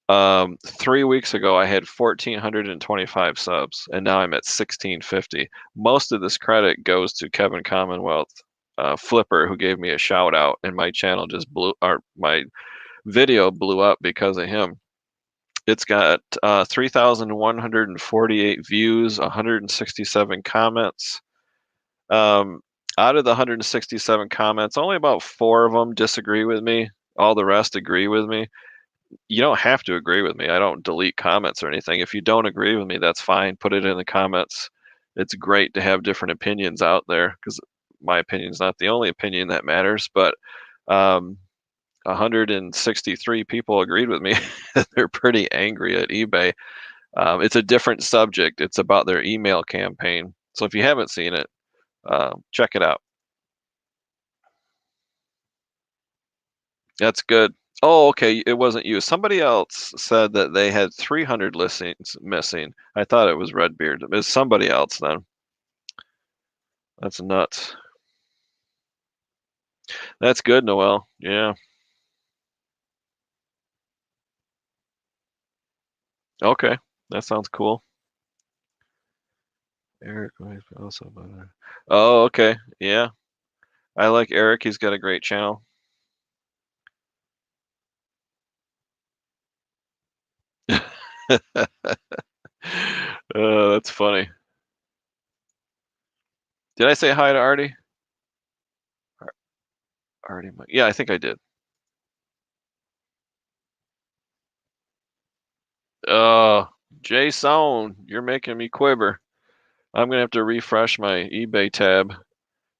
A: 3 weeks ago, I had 1,425 subs, and now I'm at 1,650. Most of this credit goes to Kevin Commonwealth, Flipper, who gave me a shout out, and my channel just or my video blew up because of him. It's got 3,148 views, 167 comments. Out of the 167 comments, only about 4 of them disagree with me. All the rest agree with me. You don't have to agree with me. I don't delete comments or anything. If you don't agree with me, that's fine. Put it in the comments. It's great to have different opinions out there because my opinion is not the only opinion that matters. But 163 people agreed with me. They're pretty angry at eBay. It's a different subject. It's about their email campaign. So if you haven't seen it, check it out. That's good. Oh, okay. It wasn't you. Somebody else said that they had 300 listings missing. I thought it was Redbeard. It's somebody else then. That's nuts. That's good, Noel. Yeah. Okay. That sounds cool. Eric also. Oh, okay. Yeah. I like Eric. He's got a great channel. That's funny. Did I say hi to Artie? Artie, yeah, I think I did. Jason, you're making me quiver. I'm gonna have to refresh my eBay tab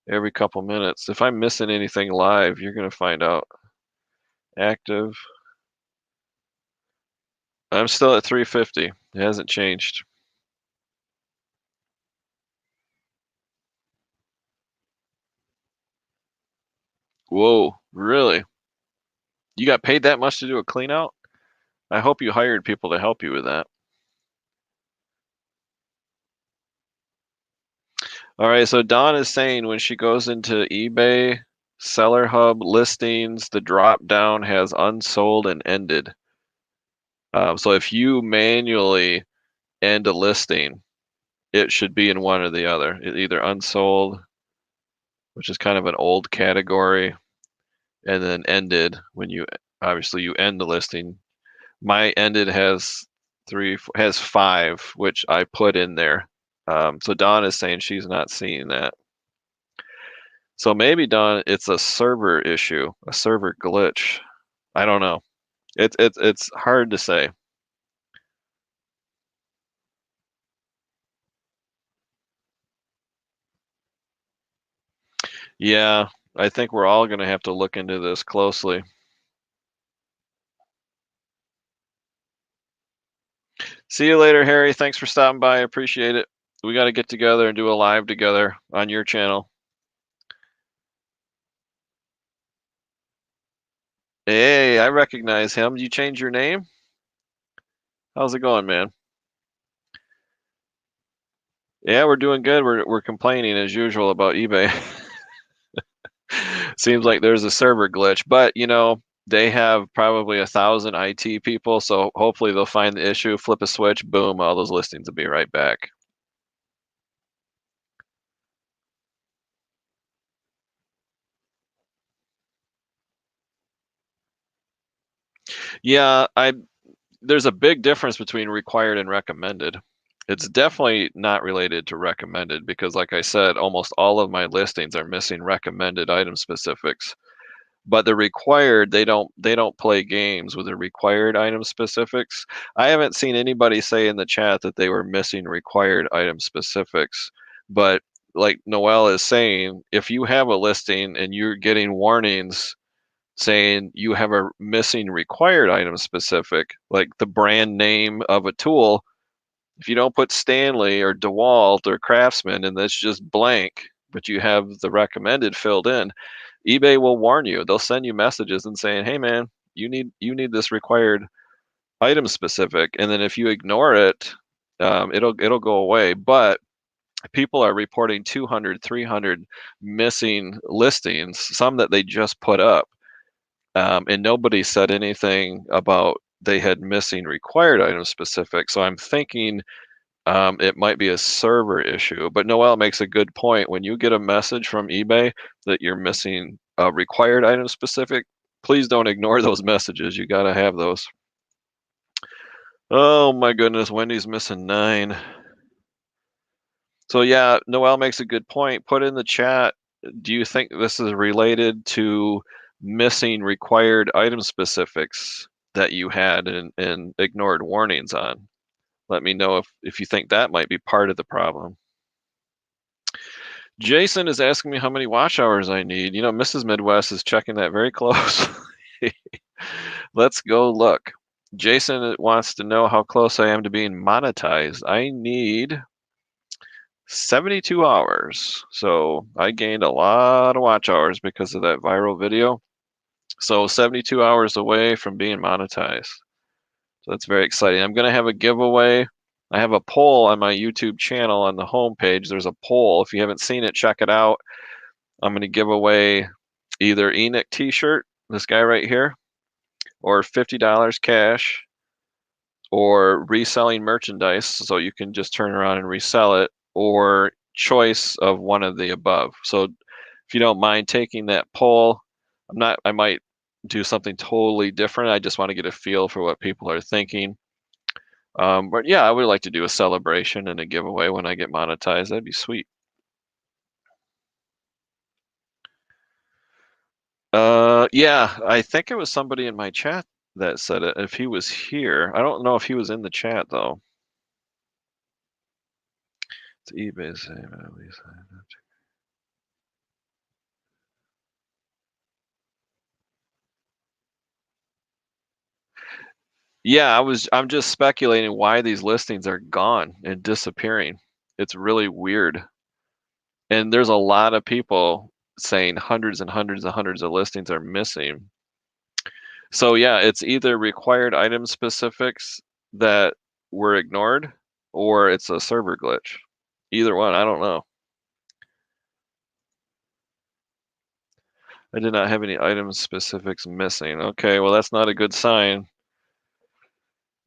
A: every couple minutes. If I'm missing anything live, you're gonna find out. Active. I'm still at 350. It hasn't changed. Whoa, really? You got paid that much to do a clean out? I hope you hired people to help you with that. All right, so Dawn is saying when she goes into eBay, Seller Hub listings, the drop down has unsold and ended. So if you manually end a listing, it should be in one or the other. Either unsold, which is kind of an old category, and then ended when you obviously you end the listing. My ended has has 5, which I put in there. So Dawn is saying she's not seeing that. So maybe Dawn, it's a server issue, a server glitch. I don't know. It's hard to say. Yeah, I think we're all going to have to look into this closely. See you later, Harry. Thanks for stopping by. I appreciate it. We got to get together and do a live together on your channel. Hey, I recognize him. You change your name? How's it going, man? Yeah, we're doing good. We're complaining as usual about eBay. Seems like there's a server glitch, but you know, they have probably 1,000 IT people, so hopefully they'll find the issue, flip a switch, boom, all those listings will be right back. Yeah, there's a big difference between required and recommended. It's definitely not related to recommended because like I said, almost all of my listings are missing recommended item specifics. But the required, they don't play games with the required item specifics. I haven't seen anybody say in the chat that they were missing required item specifics. But like Noel is saying, if you have a listing and you're getting warnings saying you have a missing required item specific, like the brand name of a tool, if you don't put Stanley or DeWalt or Craftsman and that's just blank, but you have the recommended filled in, eBay will warn you. They'll send you messages and saying, "Hey man, you need this required item specific." And then if you ignore it, it'll go away. But people are reporting 200, 300 missing listings, some that they just put up, and nobody said anything about they had missing required item specific. So I'm thinking it might be a server issue. But Noel makes a good point. When you get a message from eBay that you're missing a required item specific, please don't ignore those messages. You got to have those. Oh my goodness, Wendy's missing 9. So yeah, Noel makes a good point. Put in the chat, do you think this is related to missing required item specifics that you had and ignored warnings on? Let me know if you think that might be part of the problem. Jason is asking me how many watch hours I need. You know, Mrs. Midwest is checking that very close. Let's go look. Jason wants to know how close I am to being monetized. I need 72 hours. So I gained a lot of watch hours because of that viral video. So 72 hours away from being monetized. So that's very exciting. I'm going to have a giveaway. I have a poll on my YouTube channel on the homepage. There's a poll. If you haven't seen it, check it out. I'm going to give away either Enoch t-shirt, this guy right here, or $50 cash, or reselling merchandise so you can just turn around and resell it, or choice of one of the above. So if you don't mind taking that poll, I might do something totally different. I just want to get a feel for what people are thinking. But yeah, I would like to do a celebration and a giveaway when I get monetized. That'd be sweet. Yeah, I think it was somebody in my chat that said it. If he was here, I don't know if he was in the chat though. It's eBay saying at least. Yeah, I'm just speculating why these listings are gone and disappearing. It's really weird. And there's a lot of people saying hundreds and hundreds and hundreds of listings are missing. So yeah, it's either required item specifics that were ignored or it's a server glitch. Either one, I don't know. I did not have any item specifics missing. Okay, well that's not a good sign.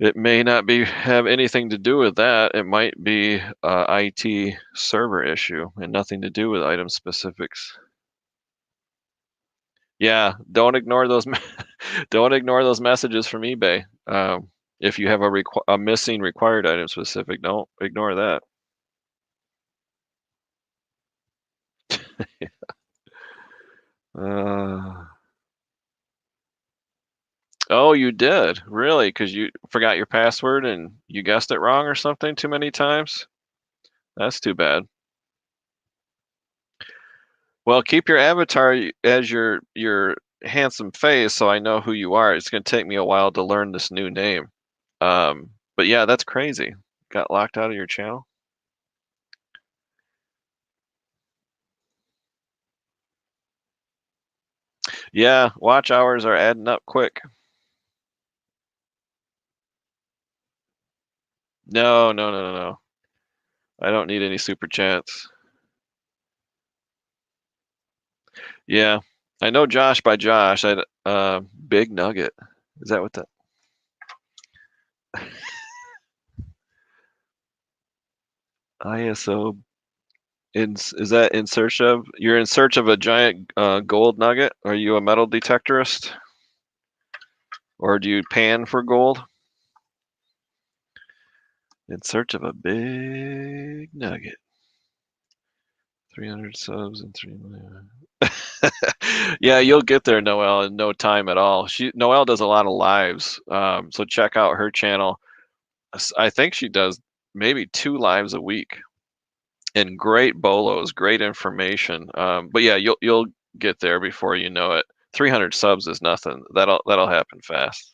A: It may not have anything to do with that. It might be a IT server issue and nothing to do with item specifics. Yeah, don't ignore those don't ignore those messages from eBay. If you have a missing required item specific, don't ignore that. Uh, oh, you did? Really? Because you forgot your password and you guessed it wrong or something too many times? That's too bad. Well, keep your avatar as your handsome face so I know who you are. It's going to take me a while to learn this new name. But yeah, that's crazy. Got locked out of your channel? Yeah, watch hours are adding up quick. No, no, no, no, no. I don't need any super chats. Yeah, I know Josh by Josh. Big Nugget. Is that what the ISO is that in search of? You're in search of a giant gold nugget? Are you a metal detectorist? Or do you pan for gold? In search of a big nugget. 300 subs and 3 million. Yeah, you'll get there, Noelle, in no time at all. Noelle does a lot of lives, so check out her channel. I think she does maybe 2 lives a week, and great bolos, great information. But yeah, you'll get there before you know it. 300 subs is nothing. That'll happen fast.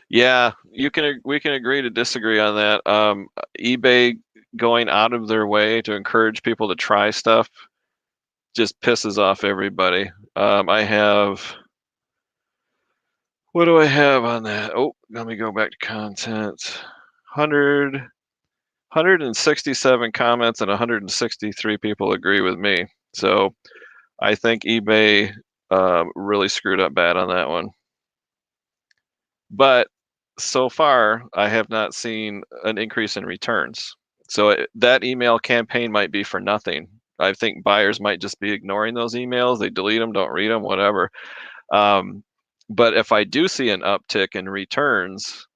A: Yeah, we can agree to disagree on that. eBay going out of their way to encourage people to try stuff just pisses off everybody. I have, what do I have on that? Oh, let me go back to content. 167 comments and 163 people agree with me. So I think eBay really screwed up bad on that one. But so far, I have not seen an increase in returns. So that email campaign might be for nothing. I think buyers might just be ignoring those emails. They delete them, don't read them, whatever. But if I do see an uptick in returns,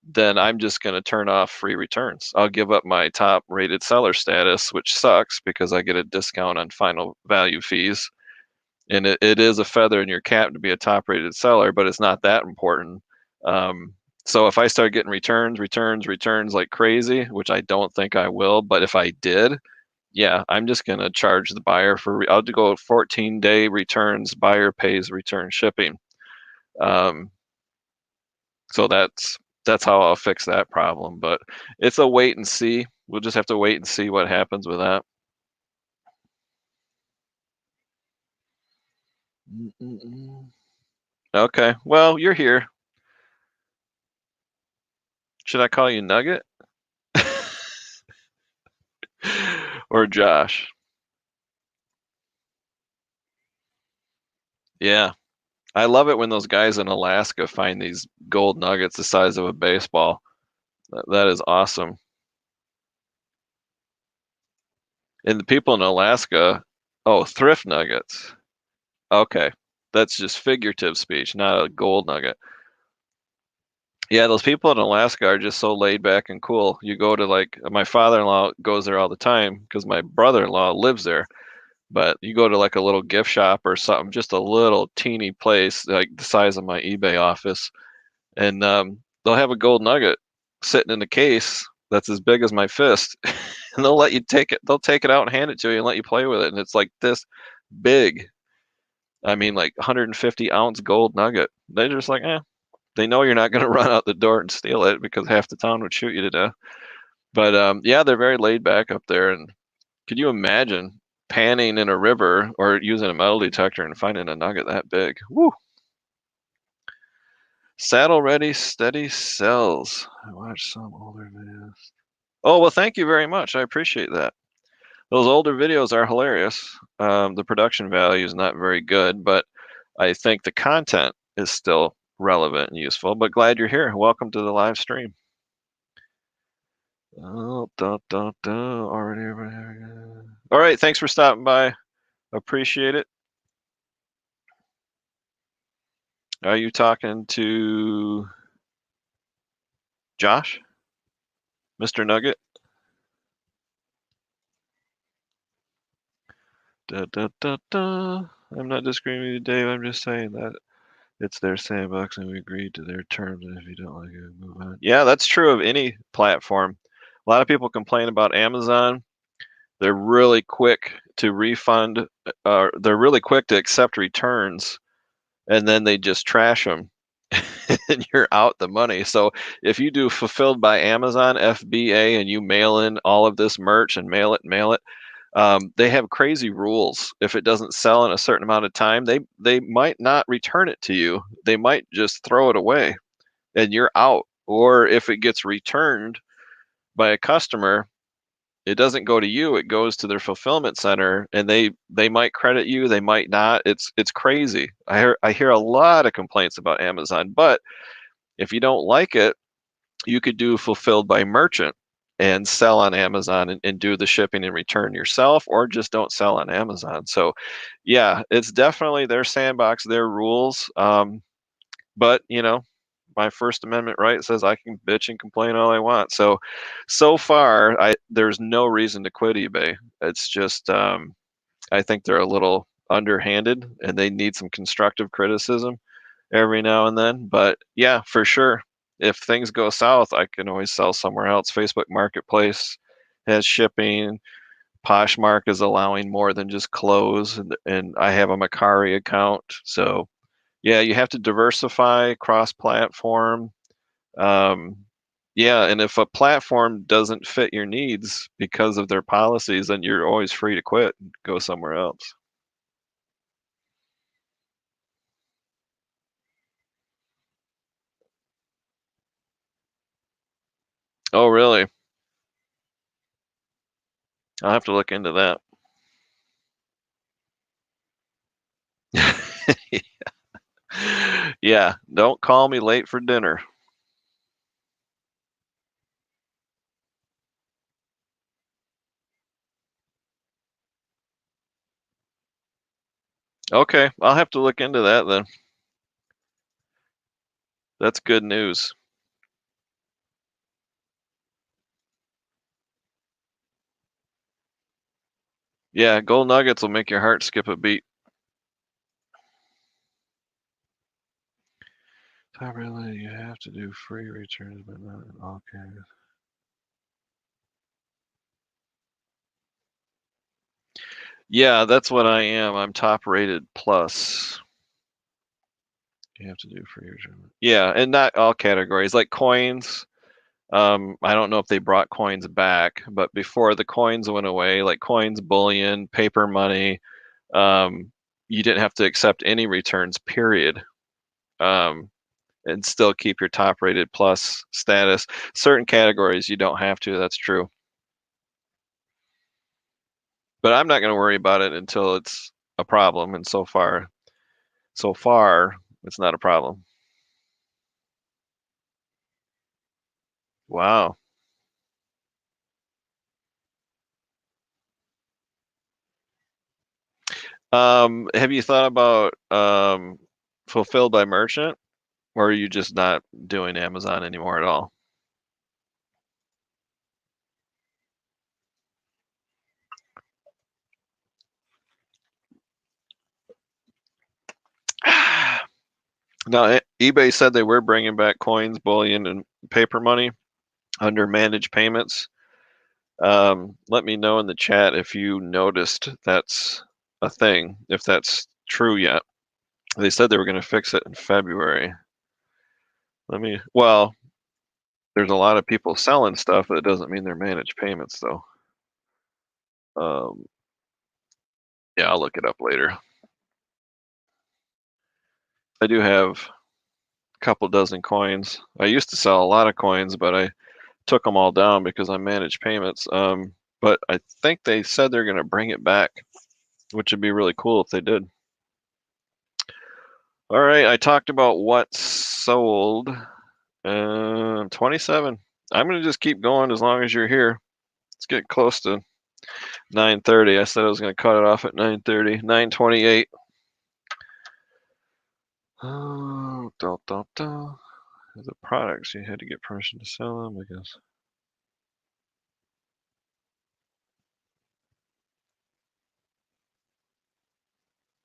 A: then I'm just going to turn off free returns. I'll give up my top rated seller status, which sucks because I get a discount on final value fees. And it is a feather in your cap to be a top rated seller, but it's not that important. So if I start getting returns like crazy, which I don't think I will, but if I did, yeah, I'm just going to charge the buyer I'll go 14-day returns, buyer pays return shipping. So that's how I'll fix that problem. But it's a wait and see. We'll just have to wait and see what happens with that. Okay, well, you're here. Should I call you Nugget? Or Josh? Yeah. I love it when those guys in Alaska find these gold nuggets the size of a baseball. That is awesome. And the people in Alaska, oh, thrift nuggets. Okay. That's just figurative speech, not a gold nugget. Yeah, those people in Alaska are just so laid back and cool. You go to, like, my father-in-law goes there all the time because my brother-in-law lives there. But you go to like a little gift shop or something, just a little teeny place like the size of my eBay office, and they'll have a gold nugget sitting in a case that's as big as my fist, and they'll let you take it. They'll take it out and hand it to you and let you play with it, and it's like this big. I mean, like 150-ounce gold nugget. They're just like, eh. They know you're not going to run out the door and steal it because half the town would shoot you to death. But yeah, they're very laid back up there. And could you imagine panning in a river or using a metal detector and finding a nugget that big? Woo! Saddle ready, steady sells. I watched some older videos. Oh, well, thank you very much. I appreciate that. Those older videos are hilarious. The production value is not very good, but I think the content is still relevant and useful. But glad you're here. Welcome to the live stream. Oh, already. All right, thanks for stopping by. Appreciate it. Are you talking to Josh? Mr. Nugget? I'm not disagreeing with you, Dave. I'm just saying that it's their sandbox and we agreed to their terms. And if you don't like it, move on. Yeah, that's true of any platform. A lot of people complain about Amazon. They're really quick to refund. They're really quick to accept returns, and then they just trash them. And you're out the money. So if you do fulfilled by Amazon FBA and you mail in all of this merch and mail it, they have crazy rules. If it doesn't sell in a certain amount of time, they might not return it to you. They might just throw it away, and you're out. Or if it gets returned by a customer, it doesn't go to you. It goes to their fulfillment center, and they might credit you. They might not. It's crazy. I hear a lot of complaints about Amazon, but if you don't like it, you could do fulfilled by merchant, and sell on Amazon and do the shipping and return yourself, or just don't sell on Amazon. So, yeah, it's definitely their sandbox, their rules. But my First Amendment right says I can bitch and complain all I want. So far, there's no reason to quit eBay. It's just I think they're a little underhanded and they need some constructive criticism every now and then. But yeah, for sure. If things go south, I can always sell somewhere else. Facebook Marketplace has shipping. Poshmark is allowing more than just clothes, and I have a Macari account. So yeah, you have to diversify cross-platform. Um, yeah, and if a platform doesn't fit your needs because of their policies, then you're always free to quit and go somewhere else. Oh, really? I'll have to look into that. Yeah, don't call me late for dinner. Okay, I'll have to look into that then. That's good news. Yeah, gold nuggets will make your heart skip a beat. Not really, you have to do free returns, but not in all cases. Yeah, that's what I am. I'm top rated plus. You have to do free return. Yeah, and not all categories. Like coins, I don't know if they brought coins back, but before the coins went away, like coins, bullion, paper money, um, you didn't have to accept any returns, period. Um, and still keep your top rated plus status. Certain categories you don't have to, that's true. But I'm not going to worry about it until it's a problem, and so far it's not a problem. Wow. Have you thought about fulfilled by merchant, or are you just not doing Amazon anymore at all? Now, eBay said they were bringing back coins, bullion, and paper money under managed payments. Let me know in the chat if you noticed that's a thing, if that's true yet. They said they were going to fix it in February. Well, there's a lot of people selling stuff, but it doesn't mean they're managed payments, though. Um, yeah, I'll look it up later. I do have a couple dozen coins. I used to sell a lot of coins, but I took them all down because I managed payments. But I think they said they're going to bring it back, which would be really cool if they did. All right, I talked about what sold. 27. I'm going to just keep going as long as you're here. Let's get close to 9:30. I said I was going to cut it off at 9:30. 9:28. Oh, the products, you had to get permission to sell them, I guess.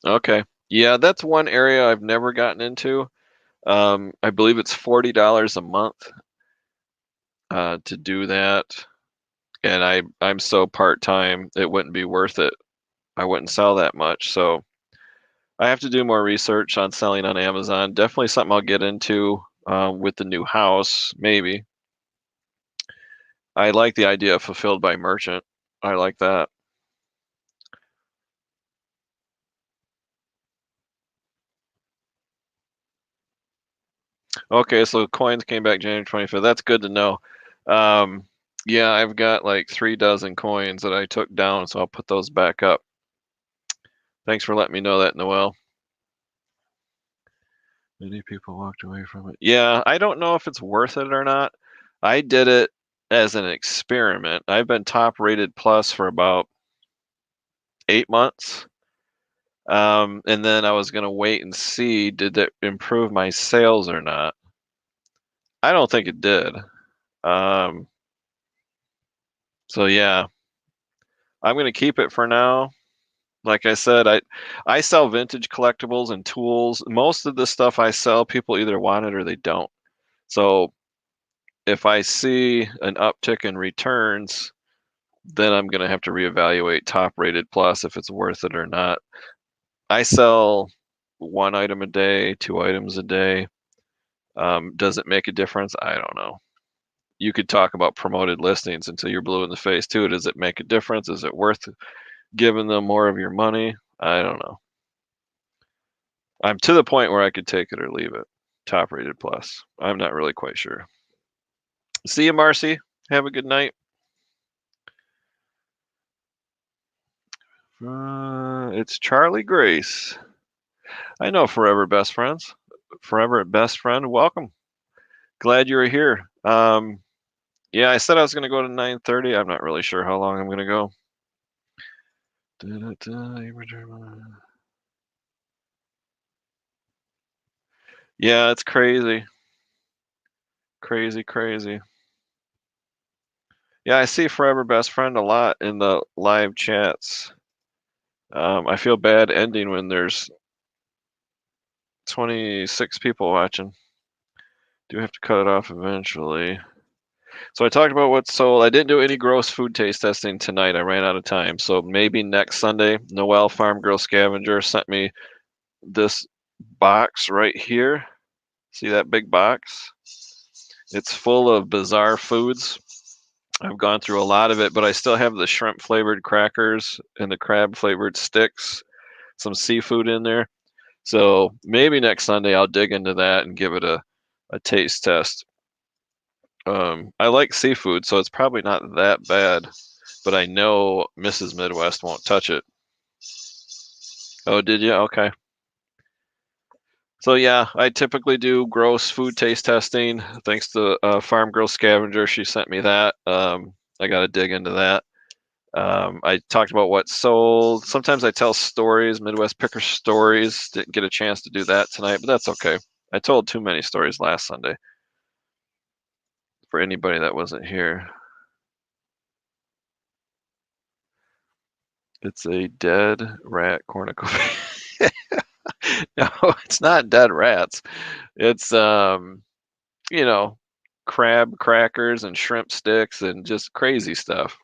A: Okay. Yeah, that's one area I've never gotten into. I believe it's $40 a month to do that, and I'm so part-time, it wouldn't be worth it. I wouldn't sell that much, so I have to do more research on selling on Amazon. Definitely something I'll get into with the new house, maybe. I like the idea of fulfilled by merchant. I like that. Okay, so coins came back January 25th. That's good to know. Um, yeah, I've got like 3 dozen coins that I took down, so I'll put those back up. Thanks for letting me know that, Noel. Many people walked away from it. Yeah, I don't know if it's worth it or not. I did it as an experiment. I've been top rated plus for about 8 months. And then I was gonna wait and see, did it improve my sales or not? I don't think it did. Um, so yeah, I'm gonna keep it for now. Like I said, I sell vintage collectibles and tools. Most of the stuff I sell, people either want it or they don't. So if I see an uptick in returns, then I'm gonna have to reevaluate top rated plus if it's worth it or not. I sell one item a day, two items a day. Does it make a difference? I don't know. You could talk about promoted listings until you're blue in the face too. Does it make a difference? Is it worth giving them more of your money? I don't know. I'm to the point where I could take it or leave it. Top rated plus. I'm not really quite sure. See you, Marcy. Have a good night. It's Charlie Grace. I know Forever Best Friends. Forever Best Friend, welcome. Glad you're here. Yeah, I said I was going to go to 9:30. I'm not really sure how long I'm going to go. Yeah, it's crazy. Crazy, crazy. Yeah, I see Forever Best Friend a lot in the live chats. I feel bad ending when there's 26 people watching. Do have to cut it off eventually. So I talked about what's sold. I didn't do any gross food taste testing tonight. I ran out of time. So maybe next Sunday. Noelle Farm Girl Scavenger sent me this box right here. See that big box? It's full of bizarre foods. I've gone through a lot of it, but I still have the shrimp flavored crackers and the crab flavored sticks, some seafood in there. So maybe next Sunday I'll dig into that and give it a taste test. I like seafood, so it's probably not that bad, but I know Mrs. Midwest won't touch it. Oh, did you? Okay. So yeah, I typically do gross food taste testing. Thanks to Farm Girl Scavenger, she sent me that. I got to dig into that. I talked about what sold. Sometimes I tell stories, Midwest Picker stories. Didn't get a chance to do that tonight, but that's okay. I told too many stories last Sunday for anybody that wasn't here. It's a dead rat cornucopia. No, it's not dead rats. It's you know, crab crackers and shrimp sticks and just crazy stuff.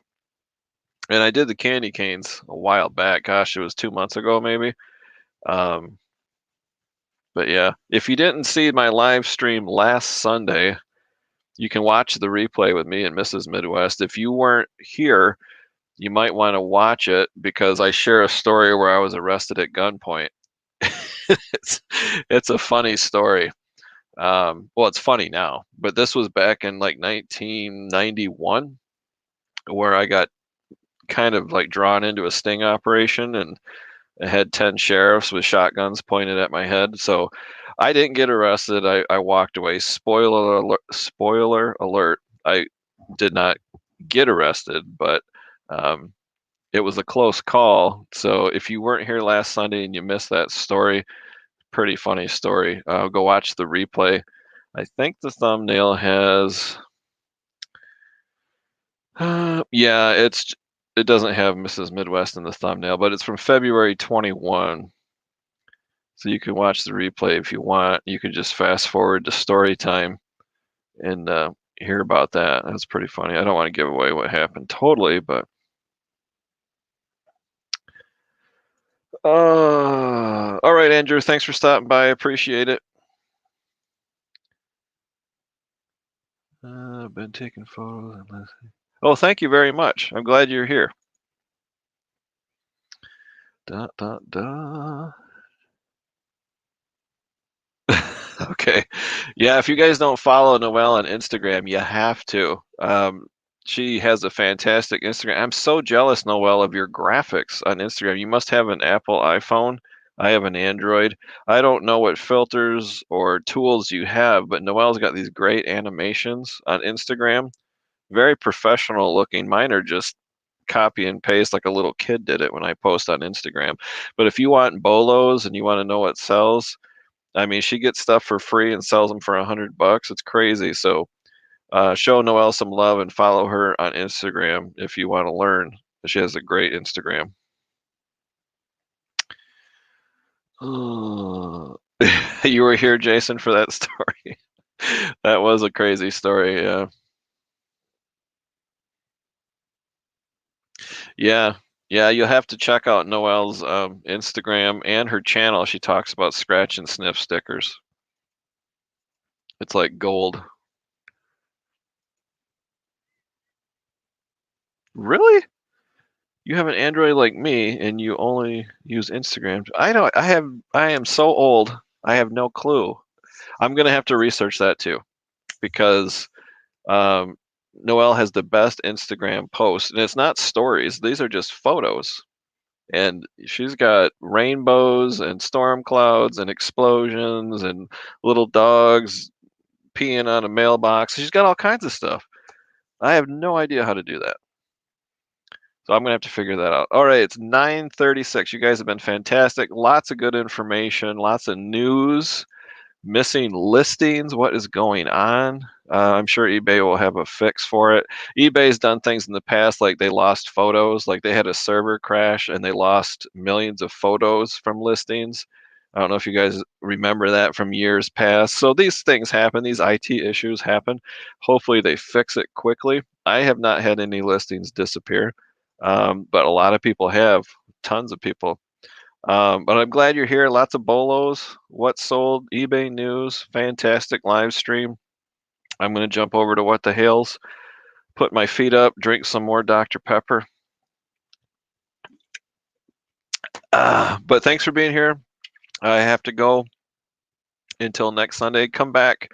A: And I did the candy canes a while back. Gosh, it was 2 months ago maybe. Um, but yeah, if you didn't see my live stream last Sunday, you can watch the replay with me and Mrs. Midwest. If you weren't here, you might want to watch it because I share a story where I was arrested at gunpoint. it's, it's a funny story. Well, it's funny now, but this was back in like 1991 where I got kind of like drawn into a sting operation and I had 10 sheriffs with shotguns pointed at my head. So I didn't get arrested. I walked away. Spoiler alert, spoiler alert. I did not get arrested, but um, it was a close call. So if you weren't here last Sunday and you missed that story, pretty funny story. Go watch the replay. I think the thumbnail has. Yeah, it doesn't have Mrs. Midwest in the thumbnail, but it's from February 21. So you can watch the replay if you want. You can just fast forward to story time and hear about that. That's pretty funny. I don't want to give away what happened totally, but all right, Andrew. Thanks for stopping by. I appreciate it. I've been taking photos. Oh, thank you very much. I'm glad you're here. Da, da, da. Okay. Yeah, if you guys don't follow Noelle on Instagram, you have to. She has a fantastic Instagram. I'm so jealous, Noelle, of your graphics on Instagram. You must have an Apple iPhone. I have an Android. I don't know what filters or tools you have, but Noelle's got these great animations on Instagram. very professional looking. Mine are just copy and paste like a little kid did it when I post on Instagram. But if you want bolos and you want to know what sells, I mean, she gets stuff for free and sells them for $100. It's crazy. So show Noelle some love and follow her on Instagram if you want to learn. She has a great Instagram. You were here, Jason, for that story. That was a crazy story. Yeah. Yeah. Yeah, you'll have to check out Noelle's Instagram and her channel. She talks about scratch and sniff stickers. It's like gold. Really? You have an Android like me and you only use Instagram. I am so old. I have no clue. I'm gonna have to research that too because um, Noelle has the best Instagram posts, and it's not stories. These are just photos. And she's got rainbows and storm clouds and explosions and little dogs peeing on a mailbox. She's got all kinds of stuff. I have no idea how to do that. So I'm gonna have to figure that out. All right, it's 9:36. You guys have been fantastic. Lots of good information, lots of news, missing listings. What is going on? I'm sure eBay will have a fix for it. eBay's done things in the past, like they lost photos, like they had a server crash and they lost millions of photos from listings. I don't know if you guys remember that from years past. So these things happen, these IT issues happen. Hopefully they fix it quickly. I have not had any listings disappear, but a lot of people have, tons of people. But I'm glad you're here. Lots of bolos. What sold? eBay news. Fantastic live stream. I'm going to jump over to What the Hails, put my feet up, drink some more Dr. Pepper. But thanks for being here. I have to go until next Sunday. Come back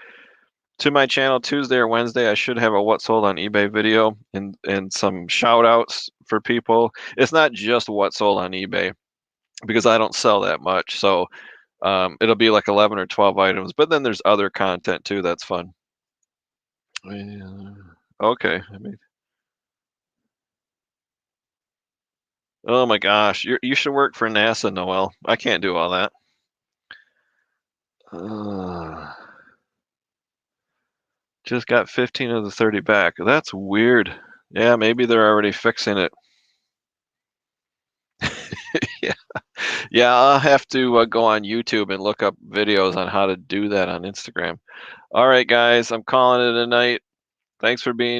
A: to my channel Tuesday or Wednesday. I should have a What Sold on eBay video and some shout outs for people. It's not just what sold on eBay because I don't sell that much. So it'll be like 11 or 12 items, but then there's other content too. That's fun. Yeah. Okay. Oh my gosh, you should work for NASA, Noel. I can't do all that. Uh, just got 15 of the 30 back. That's weird. Yeah, maybe they're already fixing it. Yeah, yeah. I'll have to go on YouTube and look up videos on how to do that on Instagram. All right, guys, I'm calling it a night. Thanks for being